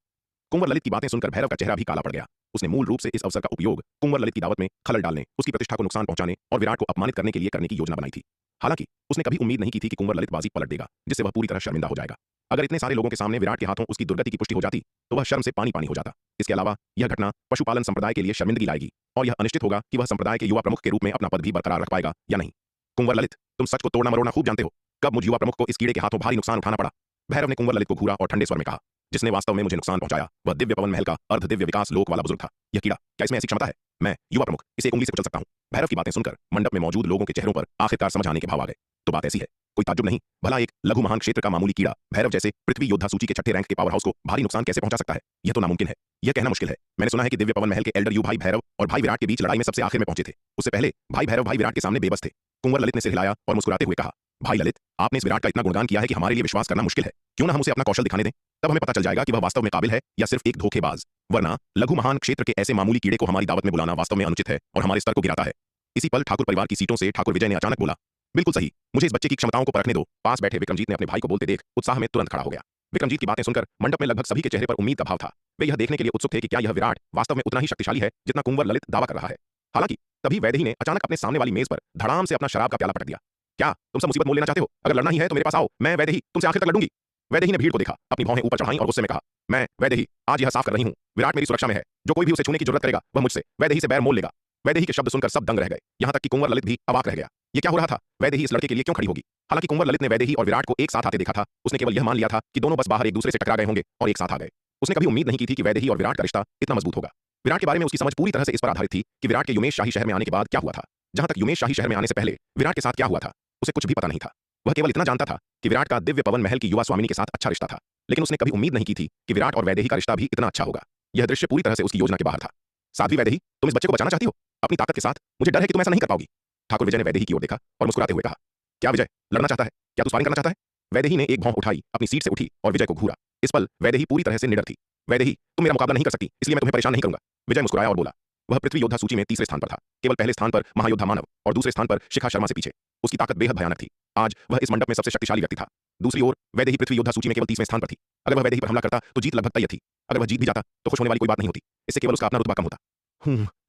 कुंवर ललित की बातें सुनकर भैरव का चेहरा भी काला पड़ गया। उसने मूल रूप से इस अवसर का उपयोग कुंवर ललित की दावत में खलल डालने, उसकी प्रतिष्ठा को नुकसान पहुंचाने और विराट को अपमानित करने के लिए करने की योजना बनाई थी। हालांकि उसने कभी उम्मीद नहीं की थी कि कुंवर ललित बाजी पलट देगा, जिससे वह पूरी तरह शर्मिंदा हो जाएगा। अगर इतने सारे लोगों के सामने विराट के हाथों उसकी दुर्गति की पुष्टि हो जाती तो वह शर्म से पानी पानी हो जाता। इसके अलावा यह घटना पशुपालन संप्रदाय के लिए शर्मिंदगी लाएगी और यह अनिश्चित होगा कि वह संप्रदाय के युवा प्रमुख के रूप में अपना पद भी बरकरार रख पाएगा या नहीं। कुंवर ललित, तुम सच को तोड़ना मरोड़ना खूब जानते हो। कब मुझ युवा प्रमुख को इस कीड़े के हाथों भारी नुकसान उठाना पड़ा। भैरव ने कुंवर ललित को घूरा और ठंडे स्वर में कहा, जिसने वास्तव में मुझे नुकसान पहुंचाया वह दिव्य पवन महल का अर्ध दिव्य विकास लोक वाला बुजुर्ग था। यह कीड़ा, क्या इसमें ऐसी क्षमता है? मैं युवा प्रमुख इसे एक उंगली से कुचल सकता हूं। भैरव की बातें सुनकर मंडप में मौजूद लोगों के चेहरों पर आखिरकार समझ आने के भाव आ गए। तो बात ऐसी है, कोई ताज्जुब नहीं। भला एक लघु महान क्षेत्र का मामूली कीड़ा भैरव जैसे पृथ्वी योद्धा सूची के छठे रैंक के पावर हाउस को भारी नुकसान कैसे पहुंचा सकता है? यह तो नामुमकिन है। यह कहना मुश्किल है। मैंने सुना है कि दिव्य पवन महल के एल्डर यू भाई भैरव और भाई विराट के बीच लड़ाई में सबसे आखिर में पहुंचे थे। उससे पहले भाई भैरव भाई विराट के सामने बेबस थे। कुंवर ललित ने सिर हिलाया और मुस्कुराते हुए कहा, भाई ललित, आपने इस विराट का इतना गुणगान किया है कि हमारे लिए विश्वास करना मुश्किल है। क्यों ना हम उसे अपना कौशल दिखाने दें, तब हमें पता चल जाएगा कि वह वास्तव में काबिल है या सिर्फ एक धोखेबाज। वरना लघु महान क्षेत्र के ऐसे मामूली कीड़े को हमारी दावत में बुलाना वास्तव में अनुचित है और हमारे स्तर को गिराता है। इसी पल ठाकुर परिवार की सीटों से ठाकुर विजय ने अचानक बोला, बिल्कुल सही, मुझे इस बच्चे की क्षमताओं को परखने दो। पास बैठे विक्रमजीत ने अपने भाई को बोलते देख उत्साह में तुरंत खड़ा हो गया। विक्रमजीत की बातें सुनकर मंडप में लगभग सभी के चेहरे पर उम्मीद का भाव था। वे यह देखने के लिए उत्सुक थे कि क्या यह विराट वास्तव में उतना ही शक्तिशाली है जितना कुंवर ललित दावा कर रहा है। हालांकि तभी वैदेही ने अचानक अपने सामने वाली मेज पर धड़ाम से अपना शराब का प्याला पटक दिया। क्या तुम सब मुसीबत मोल लेना चाहते हो? अगर लड़ना ही है तो मेरे पास आओ, मैं वैदेही तुमसे आखिर तक लड़ूंगी। वैदेही ने भीड़ को देखा, अपनी भौहें ऊपर चढ़ाई और गुस्से में कहा, मैं वैदेही आज यह साफ कर रही हूं, विराट मेरी सुरक्षा में है। जो कोई भी उसे छूने की जरूरत करेगा वह मुझसे वैदेही से बैर मोल लेगा। वैदेही के शब्द सुनकर सब दंग रह गए, यहां तक कि कुंवर ललित भी अवाक रह गया। ये क्या हो रहा था? वैदेही इस लड़के के लिए क्यों खड़ी होगी? हालांकि कुंवर ललित ने वैदेही और विराट को एक साथ आते देखा था। उसने केवल यह मान लिया था कि दोनों बस बाहर एक दूसरे से टकरा गए होंगे और एक साथ आ गए। उसने कभी उम्मीद नहीं की थी कि वैदेही और विराट का रिश्ता इतना मजबूत होगा। विराट के बारे में उसकी समझ पूरी तरह से इस पर आधारित थी कि विराट के युमेश शाही शहर में आने के बाद क्या हुआ था। जहां तक युमेश शाही शहर में आने से पहले विराट के साथ क्या हुआ था उसे कुछ भी पता नहीं था। वह केवल इतना जानता था कि विराट का दिव्य पवन महल की युवा स्वामिनी के साथ अच्छा रिश्ता था, लेकिन उसने कभी उम्मीद नहीं की थी कि विराट और वैदेही का रिश्ता भी इतना अच्छा होगा। यह दृश्य पूरी तरह से उसकी योजना के बाहर था। साध्वी वैदेही, तुम इस बच्चे को बचाना चाहती हो अपनी ताकत के साथ? मुझे डर है कि तुम ऐसा नहीं कर पाओगी। ठाकुर विजय ने वैदेही की ओर देखा और मुस्कुराते हुए कहा, क्या विजय लड़ना चाहता है? क्या तू स्पारिंग करना चाहता है? वैदेही ने एक भौं उठाई, अपनी सीट से उठी और विजय को घूरा। इस पल वैदेही पूरी तरह से निडर थी। वैदेही, तुम मेरा मुकाबला नहीं कर सकती, इसलिए मैं तुम्हें परेशान नहीं करूंगा। विजय मुस्कुराया और बोला। वह पृथ्वी योद्धा सूची में तीसरे स्थान पर था। केवल पहले स्थान पर महायोद्धा मानव और दूसरे स्थान पर शिखा शर्मा से पीछे। उसकी ताकत बेहद भयानक थी। आज वह इस मंडप में सबसे शक्तिशाली व्यक्ति था। दूसरी ओर वैदेही पृथ्वी योद्धा सूची में केवल 30वें स्थान पर थी। अगर वह वैदेही पर हमला करता तो जीत लगभग तय थी। अगर वह जीत भी जाता तो खुश होने वाली कोई बात नहीं होती, इससे केवल उसका अपना रुतबा कम होता।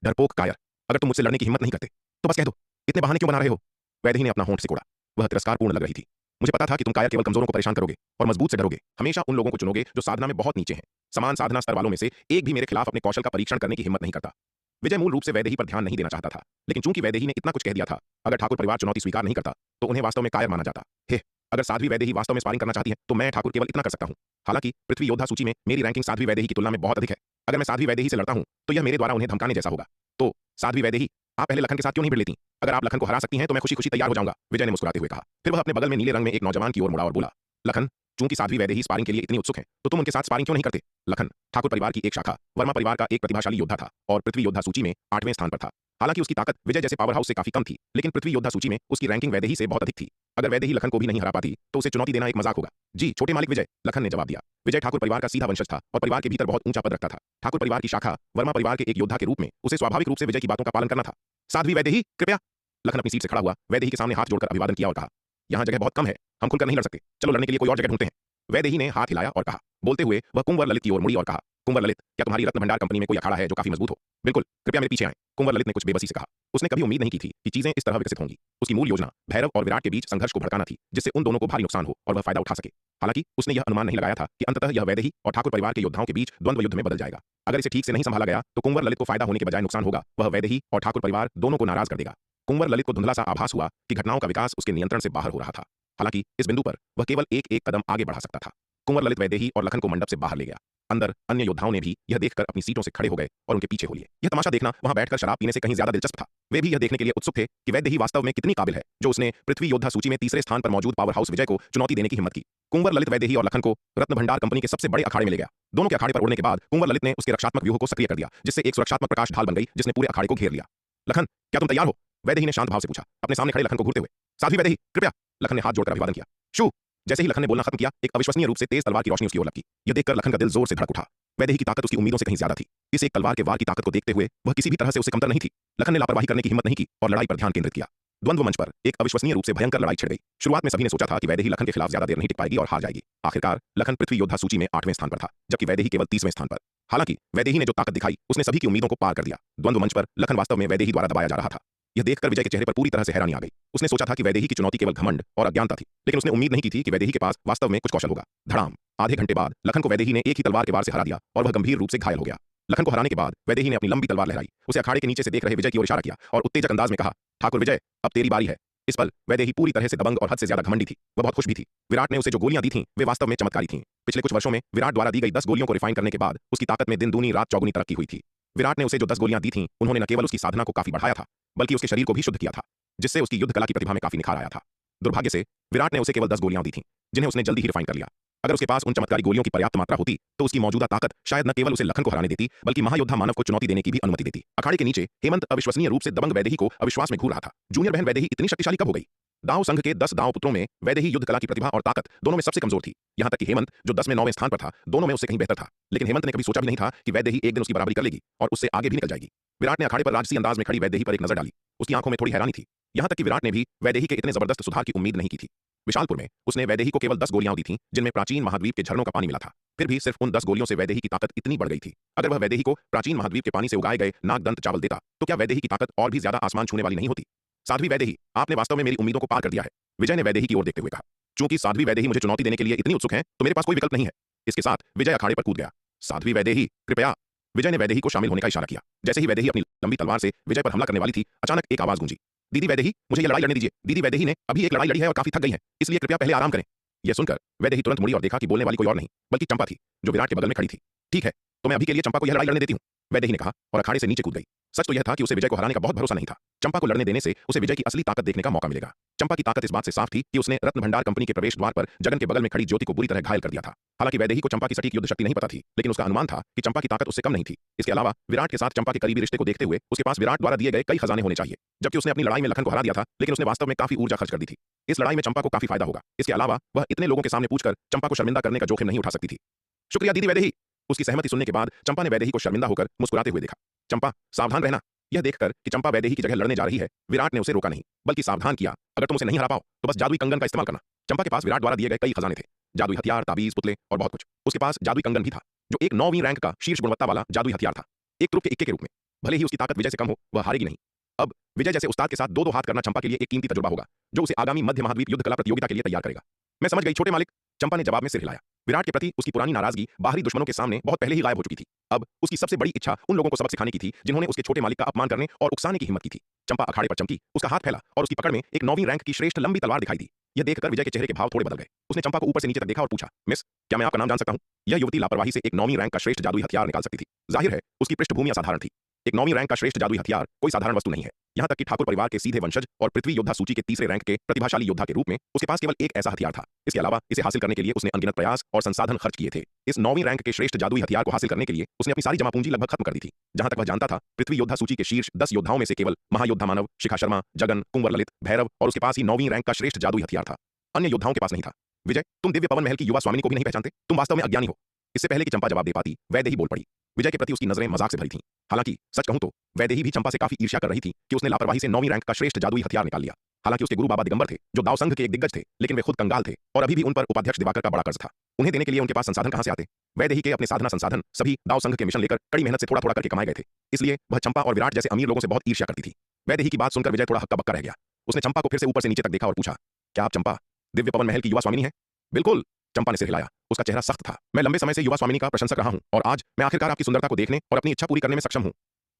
डरपोक कायर, अगर तुम मुझसे लड़ने की हिम्मत नहीं करते तो बस कह दो, इतने बहाने क्यों बना रहे हो? वैदेही ने अपना होंठ सिकोड़ा। वह तिरस्कारपूर्ण लग रही थी। मुझे पता था कि तुम कायर केवल कमजोरों को परेशान करोगे और मजबूत से डरोगे। हमेशा उन लोगों को चुनोगे जो साधना में बहुत नीचे हैं। समान साधना स्तर वालों में से एक भी मेरे खिलाफ अपने कौशल का परीक्षण करने की हिम्मत नहीं करता। विजय मूल रूप से वैदेही पर ध्यान नहीं देना चाहता था, लेकिन चूंकि वैदेही ने इतना कुछ कह दिया था, अगर ठाकुर परिवार चुनौती स्वीकार नहीं करता तो उन्हें वास्तव में कायर माना जाता। हे, अगर साध्वी वैदेही वास्तव में स्पारिंग करना चाहती है तो मैं ठाकुर केवल इतना कर सकता हूं। हालांकि पृथ्वी योद्धा सूची में मेरी रैंकिंग साध्वी वैदेही की तुलना में बहुत अधिक है। अगर मैं साध्वी वैदेही से लड़ता हूं तो यह मेरे द्वारा उन्हें धमकाने जैसा होगा। तो साध्वी वैदेही, आप पहले लखन के साथ क्यों नहीं भिड़ लेती? अगर आप लखन को हरा सकती हैं तो मैं खुशी खुशी तैयार हो जाऊंगा, विजय ने मुस्कुराते हुए कहा। फिर वह अपने बगल में नीले रंग में एक नौजवान की ओर मुड़ा और बोला, लखन, चूंकि साध्वी वैदेही स्पारिंग के लिए इतनी उत्सुक हैं तो तुम उनके साथ स्पारिंग क्यों नहीं करते? लखन ठाकुर परिवार की एक शाखा, वर्मा परिवार का एक प्रतिभाशाली योद्धा था और पृथ्वी योद्धा सूची में 8वें स्थान पर था। हालांकि उसकी ताकत विजय जैसे पावर हाउस से काफी कम थी, लेकिन पृथ्वी योद्धा सूची में उसकी रैंकिंग वैदेही से बहुत अधिक थी। अगर वैदेही लखन को भी नहीं हरा पाती तो उसे चुनौती देना एक मजाक होगा। जी छोटे मालिक विजय, लखन ने जवाब दिया। विजय ठाकुर परिवार का सीधा वंशज था और परिवार के भीतर बहुत ऊंचा पद रखता था। ठाकुर परिवार की शाखा वर्मा परिवार के एक योद्धा के रूप में उसे स्वाभाविक रूप से विजय की बातों का पालन करना था। साध्वी वैदेही, कृपया। लखन अपनी सीट से खड़ा हुआ, वैदेही के सामने हाथ जोड़कर अभिवादन किया और कहा, यहाँ जगह बहुत कम है, हम खुलकर नहीं लड़ सकते। चलो लड़ने के लिए कोई और जगह ढूंढते हैं। वैदेही ने हाथ हिलाया और कहा। बोलते हुए वह कुंवर ललित की ओर मुड़ी और कहा, कुंवर ललित, क्या तुम्हारी रत्न भंडार कंपनी में कोई अखाड़ा है जो काफी मजबूत हो? बिल्कुल, कृपया मेरे पीछे आएं, कुंवर ललित ने कुछ बेबसी से कहा। उसने कभी उम्मीद नहीं की थी कि चीजें इस तरह विकसित होंगी। उसकी मूल योजना भैरव और विराट के बीच संघर्ष को भड़काना थी, जिससे उन दोनों को भारी नुकसान हो और वह फायदा उठा सके। हालांकि उसने यह अनुमान नहीं लगाया था कि अंततः यह वैदेही और ठाकुर परिवार के योद्धाओं के बीच द्वंद्व युद्ध में बदल जाएगा। अगर इसे ठीक से नहीं संभाला गया तो कुंवर ललित को फायदा होने के बजाय नुकसान होगा। वह वैदेही और ठाकुर परिवार दोनों को नाराज कर देगा। कुंवर ललित को धुंधला सा आभास हुआ कि घटनाओं का विकास उसके नियंत्रण से बाहर हो रहा था। हालांकि इस बिंदु पर वह केवल एक एक कदम आगे बढ़ा सकता था। कुंवर ललित वैदेही और लखन को मंडप से बाहर ले गया। अंदर अन्य योद्धाओं ने भी यह देखकर अपनी सीटों से खड़े हो गए और उनके पीछे हो लिए। यह तमाशा देखना वहां बैठकर शराब पीने से कहीं ज्यादा दिलचस्प था। वे भी यह देखने के लिए उत्सुक थे कि वैदेही वास्तव में कितनी काबिल है जो उसने पृथ्वी योद्धा सूची में तीसरे स्थान पर मौजूद पावर हाउस विजय को चुनौती देने की हिम्मत की। कुंवर ललित वैदेही और लखन को रत्न भंडार कंपनी के सबसे बड़े अखाड़े में ले गया। दोनों के अखाड़े पर उड़ने के बाद कुंवर ललित ने उसके रक्षात्मक व्यूह को सक्रिय कर दिया, जिससे एक सुरक्षात्मक प्रकाश ढाल बन गई जिसने पूरे अखाड़े को घेर लिया। लखन, क्या तुम तैयार हो? वैदेही ने शांत भाव से पूछा, अपने सामने खड़े लखन को घूरते हुए। साध्वी वैदेही, कृपया। लखन ने हाथ जोड़कर अभिवादन किया। शू। जैसे ही लखन ने बोलना खत्म किया, एक अविश्वसनीय रूप से तेज तलवार की रोशनी उसकी ओर लपकी। यह देखकर लखन का दिल जोर से धड़क उठा। वैदेही की ताकत उसकी उम्मीदों से कहीं ज्यादा थी। इस एक तलवार के वार की ताकत को देखते हुए वह किसी भी तरह से उससे कमतर नहीं थी। लखन ने लापरवाही करने की हिम्मत नहीं की और लड़ाई पर ध्यान केंद्रित किया। द्वंद्व मंच पर एक अविश्वसनीय रूप से भयंकर लड़ाई छिड़ गई। शुरुआत में सभी ने सोचा था कि वैदेही लखन के खिलाफ ज्यादा देर नहीं टिक पाएगी और हार जाएगी। आखिरकार लखन पृथ्वी योद्धा सूची में 8वें स्थान पर था, जबकि वैदेही केवल 30वें स्थान पर। हालांकि वैदेही ने जो ताकत दिखाई उसने सभी की उम्मीदों को पार कर दिया। द्वंद्व मंच पर लखन वास्तव में वैदेही द्वारा दबाया जा रहा था। यह देखकर विजय के चेहरे पर पूरी तरह से हैरानी आ गई। उसने सोचा था कि वैदेही की चुनौती केवल घमंड और अज्ञानता थी, लेकिन उसने उम्मीद नहीं की थी कि वैदेही के पास वास्तव में कुछ कौशल होगा। धड़ाम। आधे घंटे बाद लखन को वैदेही ने एक ही तलवार के वार से हरा दिया और वह गंभीर रूप से घायल हो गया। लखन को हराने के बाद वैदेही ने अपनी लंबी तलवार लहराई, उसे अखाड़े के नीचे से देख रहे विजय की ओर इशारा किया और उत्तेजक अंदाज में कहा, ठाकुर विजय, अब तेरी बारी है। इस पल वैदेही पूरी तरह से दबंग और हद से ज्यादा घमंडी थी। वह बहुत खुश भी थी। विराट ने उसे जो गोलियां दी थीं वे वास्तव में चमत्कारी थीं। पिछले कुछ वर्षों में विराट द्वारा दी गई 10 गोलियों को रिफाइन करने के बाद उसकी ताकत में दिन दूनी रात चौगुनी तरक्की हुई थी। विराट ने उसे जो 10 गोलियां दी थीं उन्होंने न केवल उसकी साधना को काफी बढ़ाया था, बल्कि उसके शरीर को भी शुद्ध किया था, जिससे उसकी युद्ध कला की प्रतिभा में काफी निखार आया था। दुर्भाग्य से विराट ने उसे केवल 10 गोलियां दी थीं, जिन्हें उसने जल्दी ही रिफाइन कर लिया। अगर उसके पास उन चमत्कारी गोलियों की पर्याप्त मात्रा होती तो उसकी मौजूदा ताकत शायद न केवल उसे लखन को हराने देती, बल्कि महायोद्धा मानव को चुनौती देने की भी अनुमति देती। अखाड़े के नीचे हेमंत अविश्वसनीय रूप से दबंग वैदेही को अविश्वास में घूर रहा था। जूनियर बहन वैदेही इतनी शक्तिशाली कब हो गई? दाव संघ के 10 दाव पुत्रों में वैदेही युद्ध कला की प्रतिभा और ताकत दोनों में सबसे कमजोर थी। यहां तक कि हेमंत जो 10 में 9वें स्थान पर था, दोनों में उससे कहीं बेहतर था। लेकिन हेमंत ने कभी सोचा भी नहीं था कि वैदेही एक दिन उसकी बराबरी कर लेगी और उससे आगे भी निकल जाएगी। विराट ने अखाड़े पर राजसी अंदाज में खड़ी वैदेही पर एक नजर डाली। उसकी आंखों में थोड़ी हैरानी थी। यहां तक कि विराट ने भी वैदेही के इतने जबरदस्त सुधार की उम्मीद नहीं की थी। विशालपुर में उसने वैदेही को केवल 10 गोलियां दी थीं, जिनमें प्राचीन महाद्वीप के झरनों का पानी मिला था। फिर भी सिर्फ उन 10 गोलियों से वैदेही की ताकत इतनी बढ़ गई थी। अगर वह वैदेही को प्राचीन महाद्वीप के पानी से उगाए गए नागदंत चावल देता तो क्या वैदेही की ताकत और भी ज्यादा आसमान छूने वाली नहीं होती? साध्वी वैदेही, आपने वास्तव में मेरी उम्मीदों को पार कर दिया है, विजय ने वैदेही की ओर देखते हुए कहा। चूंकि साध्वी वैदेही मुझे चुनौती देने के लिए इतनी उत्सुक है तो मेरे पास कोई विकल्प नहीं है। इसके साथ विजय अखाड़े पर कूद गया। साध्वी वैदेही, कृपया। विजय ने वैदेही को शामिल होने का इशारा किया। जैसे ही वैदेही अपनी लंबी तलवार से विजय पर हमला करने वाली थी, अचानक एक आवाज गूंजी, दीदी वैदेही, मुझे यह लड़ाई लड़ने दीजिए। दीदी वैदेही ने अभी एक लड़ाई लड़ी है और काफी थक गई है, इसलिए कृपया पहले आराम करें। यह सुनकर वैदेही तुरंत मुड़ी और देखा कि बोलने वाली कोई और नहीं बल्कि चंपा थी, जो विराट के बगल में खड़ी थी। ठीक है, तो मैं अभी के लिए चंपा को यह लड़ाई लड़ने देती हूँ, वैदेही ने कहा और अखाड़े से नीचे कूद गई। सच तो यह था कि उसे विजय को हराने का बहुत भरोसा नहीं था। चंपा को लड़ने देने से उसे विजय की असली ताकत देखने का मौका मिलेगा। चंपा की ताकत इस बात से साफ थी कि उसने रत्न भंडार कंपनी के प्रवेश द्वार पर जगन के बगल में खड़ी ज्योति को बुरी तरह घायल कर दिया था। हालांकि वैदेही को चंपा की सटीक युद्ध शक्ति नहीं पता थी, लेकिन उसका अनुमान था कि चंपा की ताकत उससे कम नहीं थी। इसके अलावा विराट के साथ चंपा के करीबी रिश्ते को देखते हुए उसके पास विराट द्वारा दिए गए कई खजाने होने चाहिए। जबकि उसने अपनी लड़ाई में लखन को हरा दिया था, लेकिन उसने वास्तव में काफी ऊर्जा खर्च कर दी थी। इस लड़ाई में चंपा को काफी फायदा होगा। इसके अलावा वह इतने लोगों के सामने पूछकर चंपा को शर्मिंदा करने का जोखिम नहीं उठा सकती थी। शुक्रिया दीदी वैदेही। उसकी सहमति सुनने के बाद चंपा ने वैदेही को शर्मिंदा होकर मुस्कुराते हुए देखा। चंपा, सावधान रहना। यह देखकर कि चंपा वैदेही की जगह लड़ने जा रही है, विराट ने उसे रोका नहीं, बल्कि सावधान किया, अगर तुम उसे नहीं हरा पाओ तो बस जादुई कंगन का इस्तेमाल करना। चंपा के पास विराट द्वारा दिए गए कई खजाने थे, जादुई हथियार, ताबीज, पुतले और बहुत कुछ। उसके पास जादुई कंगन भी था, जो एक 9वीं रैंक का शीर्ष गुणवत्ता वाला जादुई हथियार था, एक तुरुप के इक्के के रूप में। भले ही उसकी ताकत विजय से कम हो, वह हारेगी नहीं। अब विजय जैसे उस्ताद के साथ दो हाथ करना चंपा के लिए एक कीमती तजुर्बा होगा, जो उसे आगामी मध्य महाद्वीप युद्ध कला प्रतियोगिता के लिए तैयार करेगा। मैं समझ गई छोटे मालिक, चंपा ने जवाब में सिर हिलाया। विराट के प्रति उसकी पुरानी नाराजगी बाहरी दुश्मनों के सामने बहुत पहले ही गायब हो चुकी थी। अब उसकी सबसे बड़ी इच्छा उन लोगों को सबक सिखाने की थी जिन्होंने उसके छोटे मालिक का अपमान करने और उकसाने की हिम्मत की थी। चंपा अखाड़े पर चमकी, उसका हाथ फैला और उसकी पकड़ में एक 9वीं रैंक की श्रेष्ठ लंबी तलवार दिखाई दी। यह देखकर विजय के चेहरे के भाव थोड़े बदल गए। उसने चंपा को ऊपर से नीचे तक देखा और पूछा, मिस, क्या मैं आपका नाम जान सकता हूँ? यह युवती लापरवाही से एक 9वीं रैंक का श्रेष्ठ जादुई हथियार निकाल सकती थी। जाहिर है उसकी पृष्ठभूमि असाधारण थी। एक 9वीं रैंक का श्रेष्ठ जादुई हथियार कोई साधारण वस्तु नहीं है। यहां तक कि ठाकुर परिवार के सीधे वंशज और पृथ्वी योद्धा सूची के तीसरे रैंक के प्रतिभाशाली योद्धा के रूप में उसके पास केवल एक ऐसा हथियार था। इसके अलावा इसे हासिल करने के लिए उसने अनगिनत प्रयास और संसाधन खर्च किए थे। इस 9वीं रैंक के श्रेष्ठ जादुई हथियार को हासिल करने के लिए उसने अपनी सारी जमा पूंजी लगभग खत्म कर दी थी। जहां तक वह जानता था, पृथ्वी योद्धा सूची के शीर्ष 10 योद्धाओं में से केवल महायोद्धा मानव, शिखा शर्मा, जगन, कुंवर ललित, भैरव और उसके पास ही 9वीं रैंक का श्रेष्ठ जादुई हथियार था। अन्य योद्धाओं के पास नहीं था। विजय, तुम दिव्य पवन महल की युवा स्वामिनी को भी नहीं पहचानते, तुम वास्तव में अज्ञानी हो। इससे पहले कि चंपा जवाब दे पाती, वैदेही बोल पड़ी। विजय के प्रति उसकी नजरें मजाक से भरी थीं। हालांकि सच कहूं तो वैदेही भी चंपा से काफी ईर्ष्या कर रही थी कि उसने लापरवाही से 9वीं रैंक का श्रेष्ठ जादुई हथियार निकाल लिया। हालांकि उसके गुरु बाबा दिगंबर थे, जो दाव संघ के एक दिग्गज थे, लेकिन वे खुद कंगाल थे और अभी भी उन पर उपाध्यक्ष दिवाकर का बड़ा कर्ज था। उन्हें देने के लिए उनके पास संसाधन कहां से आते? वैदेही के अपने साधना संसाधन सभी दाव संघ के मिशन लेकर कड़ी मेहनत से थोड़ा थोड़ा करके कमाए गए थे। इसलिए वह चंपा और विराट जैसे अमीर लोगों से बहुत ईर्ष्या करती थी। वैदेही की बात सुनकर विजय थोड़ा हक्का बक्का रह गया। उसने चंपा को फिर से ऊपर से नीचे तक देखा और पूछा, क्या आप चंपा दिव्य पवन महल की युवा स्वामिनी है? बिल्कुल, चंपा ने सिर हिलाया। उसका चेहरा सख्त था। मैं लंबे समय से युवा स्वामिनी का प्रशंसक रहा हूं और आज मैं आखिरकार आपकी सुंदरता को देखने और अपनी इच्छा पूरी करने में सक्षम हूं।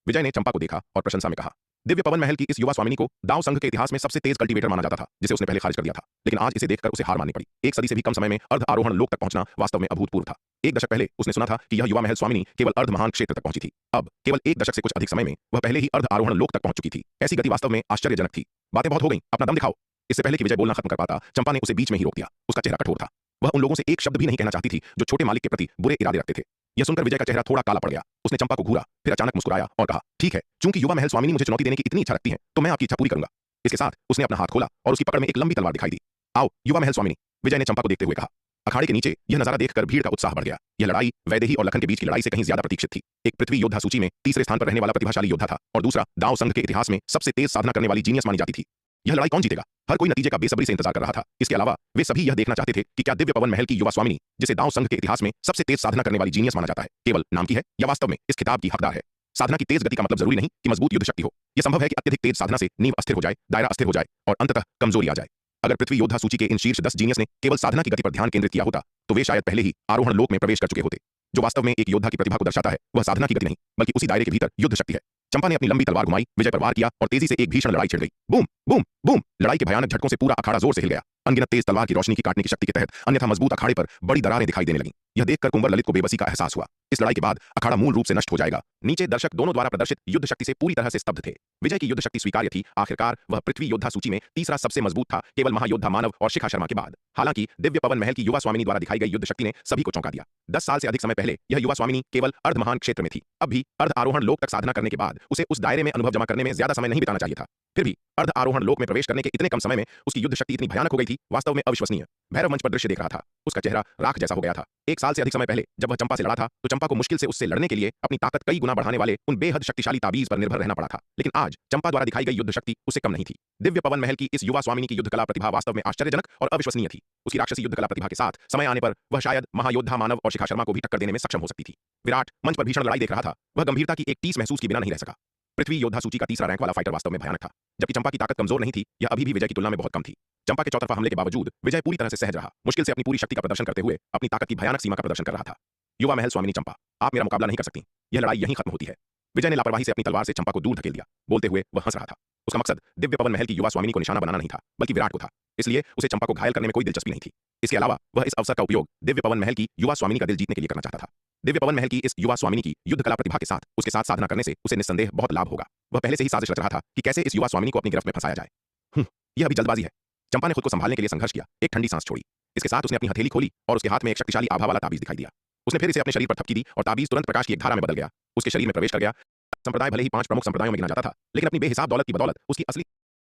विजय ने चंपा को देखा और प्रशंसा में कहा, दिव्य पवन महल की इस युवा स्वामिनी को दाव संघ के इतिहास में सबसे तेज कल्टीवेटर माना जाता था, जिसे उसने पहले खारिज कर दिया था। लेकिन आज इसे देखकर उसे हार माननी पड़ी। एक सदी से भी कम समय में अर्ध आरोहण लोक तक पहुंचना वास्तव में अभूतपूर्व था। एक दशक पहले उसने सुना था कि यह युवा महल स्वामिनी केवल अर्ध महान क्षेत्र तक पहुंची थी। अब केवल एक दशक से कुछ अधिक समय में वह पहले ही अर्ध आरोहण लोक तक पहुंच चुकी थी। ऐसी गति वास्तव में आश्चर्यजनक थी। बातें बहुत हो गई, अपना दम दिखाओ। इससे पहले कि विजय बोलना खत्म कर पाता, चंपा ने उसे बीच में ही रोक दिया। उसका चेहरा कठोर था। वह उन लोगों से एक शब्द भी नहीं कहना चाहती थी जो छोटे मालिक के प्रति बुरे इरादे रखते थे। यह सुनकर विजय का चेहरा थोड़ा काला पड़ गया। उसने चंपा को घूरा, फिर अचानक मुस्कुराया और कहा, ठीक है, चूंकि युवा महल स्वामिनी मुझे चुनौती देने की इतनी इच्छा रखती है, तो मैं आपकी इच्छा पूरी करूंगा। इसके साथ उसने अपना हाथ खोला और उसकी पकड़ में एक लंबी तलवार दिखाई दी। आओ युवा महल स्वामिनी, विजय ने चंपा को देखते हुए कहा। अखाड़े के नीचे यह नजारा देखकर भीड़ का उत्साह बढ़ गया। यह लड़ाई वैदेही और लखन के बीच की लड़ाई से कहीं ज्यादा प्रतीक्षित थी। एक पृथ्वी योद्धा सूची में तीसरे स्थान पर रहने वाला प्रतिभाशाली योद्धा था और दूसरा दाव संघ के इतिहास में सबसे तेज साधना करने वाली जीनियस मानी जाती थी। यह लड़ाई कौन जीतेगा? हर कोई नतीजे का बेसब्री से इंतजार कर रहा था। इसके अलावा वे सभी यह देखना चाहते थे कि क्या दिव्य पवन महल की युवा स्वामिनी, जिसे दाव संघ के इतिहास में सबसे तेज साधना करने वाली जीनियस माना जाता है, केवल नाम की है या वास्तव में इस खिताब की हकदार है। साधना की तेज गति का मतलब जरूरी नहीं कि मजबूत युद्ध शक्ति हो। यह संभव है कि अत्यधिक तेज साधना से नींव अस्थिर हो जाए, दायरा अस्थिर हो जाए और अंततः कमजोरी आ जाए। अगर पृथ्वी योद्धा सूची के इन शीर्ष 10 जीनियस ने केवल साधना की गति पर ध्यान केंद्रित किया होता, तो वे शायद पहले ही आरोहण लोक में प्रवेश कर चुके होते। जो वास्तव में एक योद्धा की प्रतिभा को दर्शाता है, वह साधना की गति नहीं, बल्कि उसी दायरे के भीतर युद्ध शक्ति है। चंपा ने अपनी लंबी तलवार घुमाई, विजय पर वार किया और तेजी से एक भीषण लड़ाई छिड़ गई। Boom boom boom! लड़ाई के भयानक झटकों से पूरा अखाड़ा जोर से हिल गया। अनगिनत तेज तलवार की रोशनी की काटने की शक्ति के तहत अन्यथा मजबूत अखाड़े पर बड़ी दरारें दिखाई देने लगीं। यह देखकर कुंवर ललित को बेबसी का एहसास हुआ। इस लड़ाई के बाद अखाड़ा मूल रूप से नष्ट हो जाएगा। नीचे दर्शक दोनों द्वारा प्रदर्शित युद्ध शक्ति से पूरी तरह से स्तब्ध थे। विजय की युद्ध शक्ति स्वीकार्य थी। आखिरकार वह पृथ्वी योद्धा सूची में तीसरा सबसे मजबूत था, केवल महायोद्धा मानव और शिखा शर्मा के बाद। हालांकि दिव्य पवन महल की युवा स्वामिनी द्वारा दिखाई गई युद्ध शक्ति ने सभी को चौंका दिया। 10 साल से अधिक समय पहले यह युवा स्वामिनी केवल अर्ध महान क्षेत्र में थी। अब भी अर्ध आरोहण लोक तक साधना करने के बाद उसे उस दायरे में अनुभव जमा करने में ज्यादा समय नहीं बिताना चाहिए था। फिर भी अर्ध आरोहण लोक में प्रवेश करने के इतने कम समय में उसकी युद्ध शक्ति इतनी भयानक हो गई थी, वास्तव में अविश्वसनीय। भैरव मंच पर दृश्य देख रहा था। उसका चेहरा राख जैसा हो गया था। एक साल से अधिक समय पहले जब वह चंपा से लड़ा था, तो चंपा को मुश्किल से उससे लड़ने के लिए अपनी ताकत कई गुना बढ़ाने वाले उन बेहद शक्तिशाली ताबीज पर निर्भर रहना पड़ा था। लेकिन आज चंपा द्वारा दिखाई गई युद्ध शक्ति उससे कम नहीं थी। दिव्य पवन महल की इस युवा स्वामिनी की युद्ध कला प्रतिभा वास्तव में आश्चर्यजनक और अविश्वसनीय थी। उसकी राक्षसी युद्ध कला प्रतिभा के साथ समय आने पर वह शायद महायोद्धा मानव और शिखा शर्मा को भी टक्कर देने में सक्षम हो सकती थी। विराट मंच पर भीषण लड़ाई देख रहा था। वह गंभीरता की एक टीस महसूस किए बिना नहीं रह सका। पृथ्वी योद्धा सूची का तीसरा रैंक वाला फाइटर वास्तव में भयानक था। जबकि चंपा की ताकत कमजोर नहीं थी, यह अभी भी विजय की तुलना में बहुत कम थी। चंपा के चौतरफा हमले के बावजूद विजय पूरी तरह से सहज रहा। मुश्किल से अपनी पूरी शक्ति का प्रदर्शन करते हुए अपनी ताकत की भयानक सीमा का प्रदर्शन कर रहा था। युवा महल स्वामिनी चंपा, आप मेरा मुकाबला नहीं कर सकती। यह लड़ाई यहीं खत्म होती है। विजय ने लापरवाही से अपनी तलवार से चंपा को दूर धकेल दिया। बोलते हुए वह हंस रहा था। उसका मकसद दिव्य पवन महल की युवा स्वामिनी को निशाना बनाना नहीं था, बल्कि विराट को था। इसलिए उसे चंपा को घायल करने में कोई दिलचस्पी नहीं थी। इसके अलावा वह इस अवसर का उपयोग दिव्य पवन महल की युवा स्वामिनी का दिल जीतने के लिए करना चाहता था। दिव्य पवन महल की इस युवा स्वामिनी की युद्ध कला प्रतिभा के साथ उसके साथ साधना करने से उसे निस्संदेह बहुत लाभ होगा। वह पहले से ही साजिश रच रहा था कि कैसे इस युवा स्वामिनी को अपनी गिरफ्त में फंसाया जाए। यह अभी जल्दबाजी है। चंपा ने खुद को संभालने के लिए संघर्ष किया, एक ठंडी सांस छोड़ी। इसके साथ उसने अपनी हथेली खोली और उसके हाथ में एक शक्तिशाली आभा वाला ताबीज दिखाई दिया। उसने फिर इसे अपने शरीर पर थपकी दी और ताबीज तुरंत प्रकाश की एक धारा में बदल गया। उसके शरीर में प्रवेश कर गया। संप्रदाय भले ही 5 प्रमुख संप्रदायों में गिना जाता था, लेकिन अपनी बेहिसाब दौलत की बदौलत उसकी असली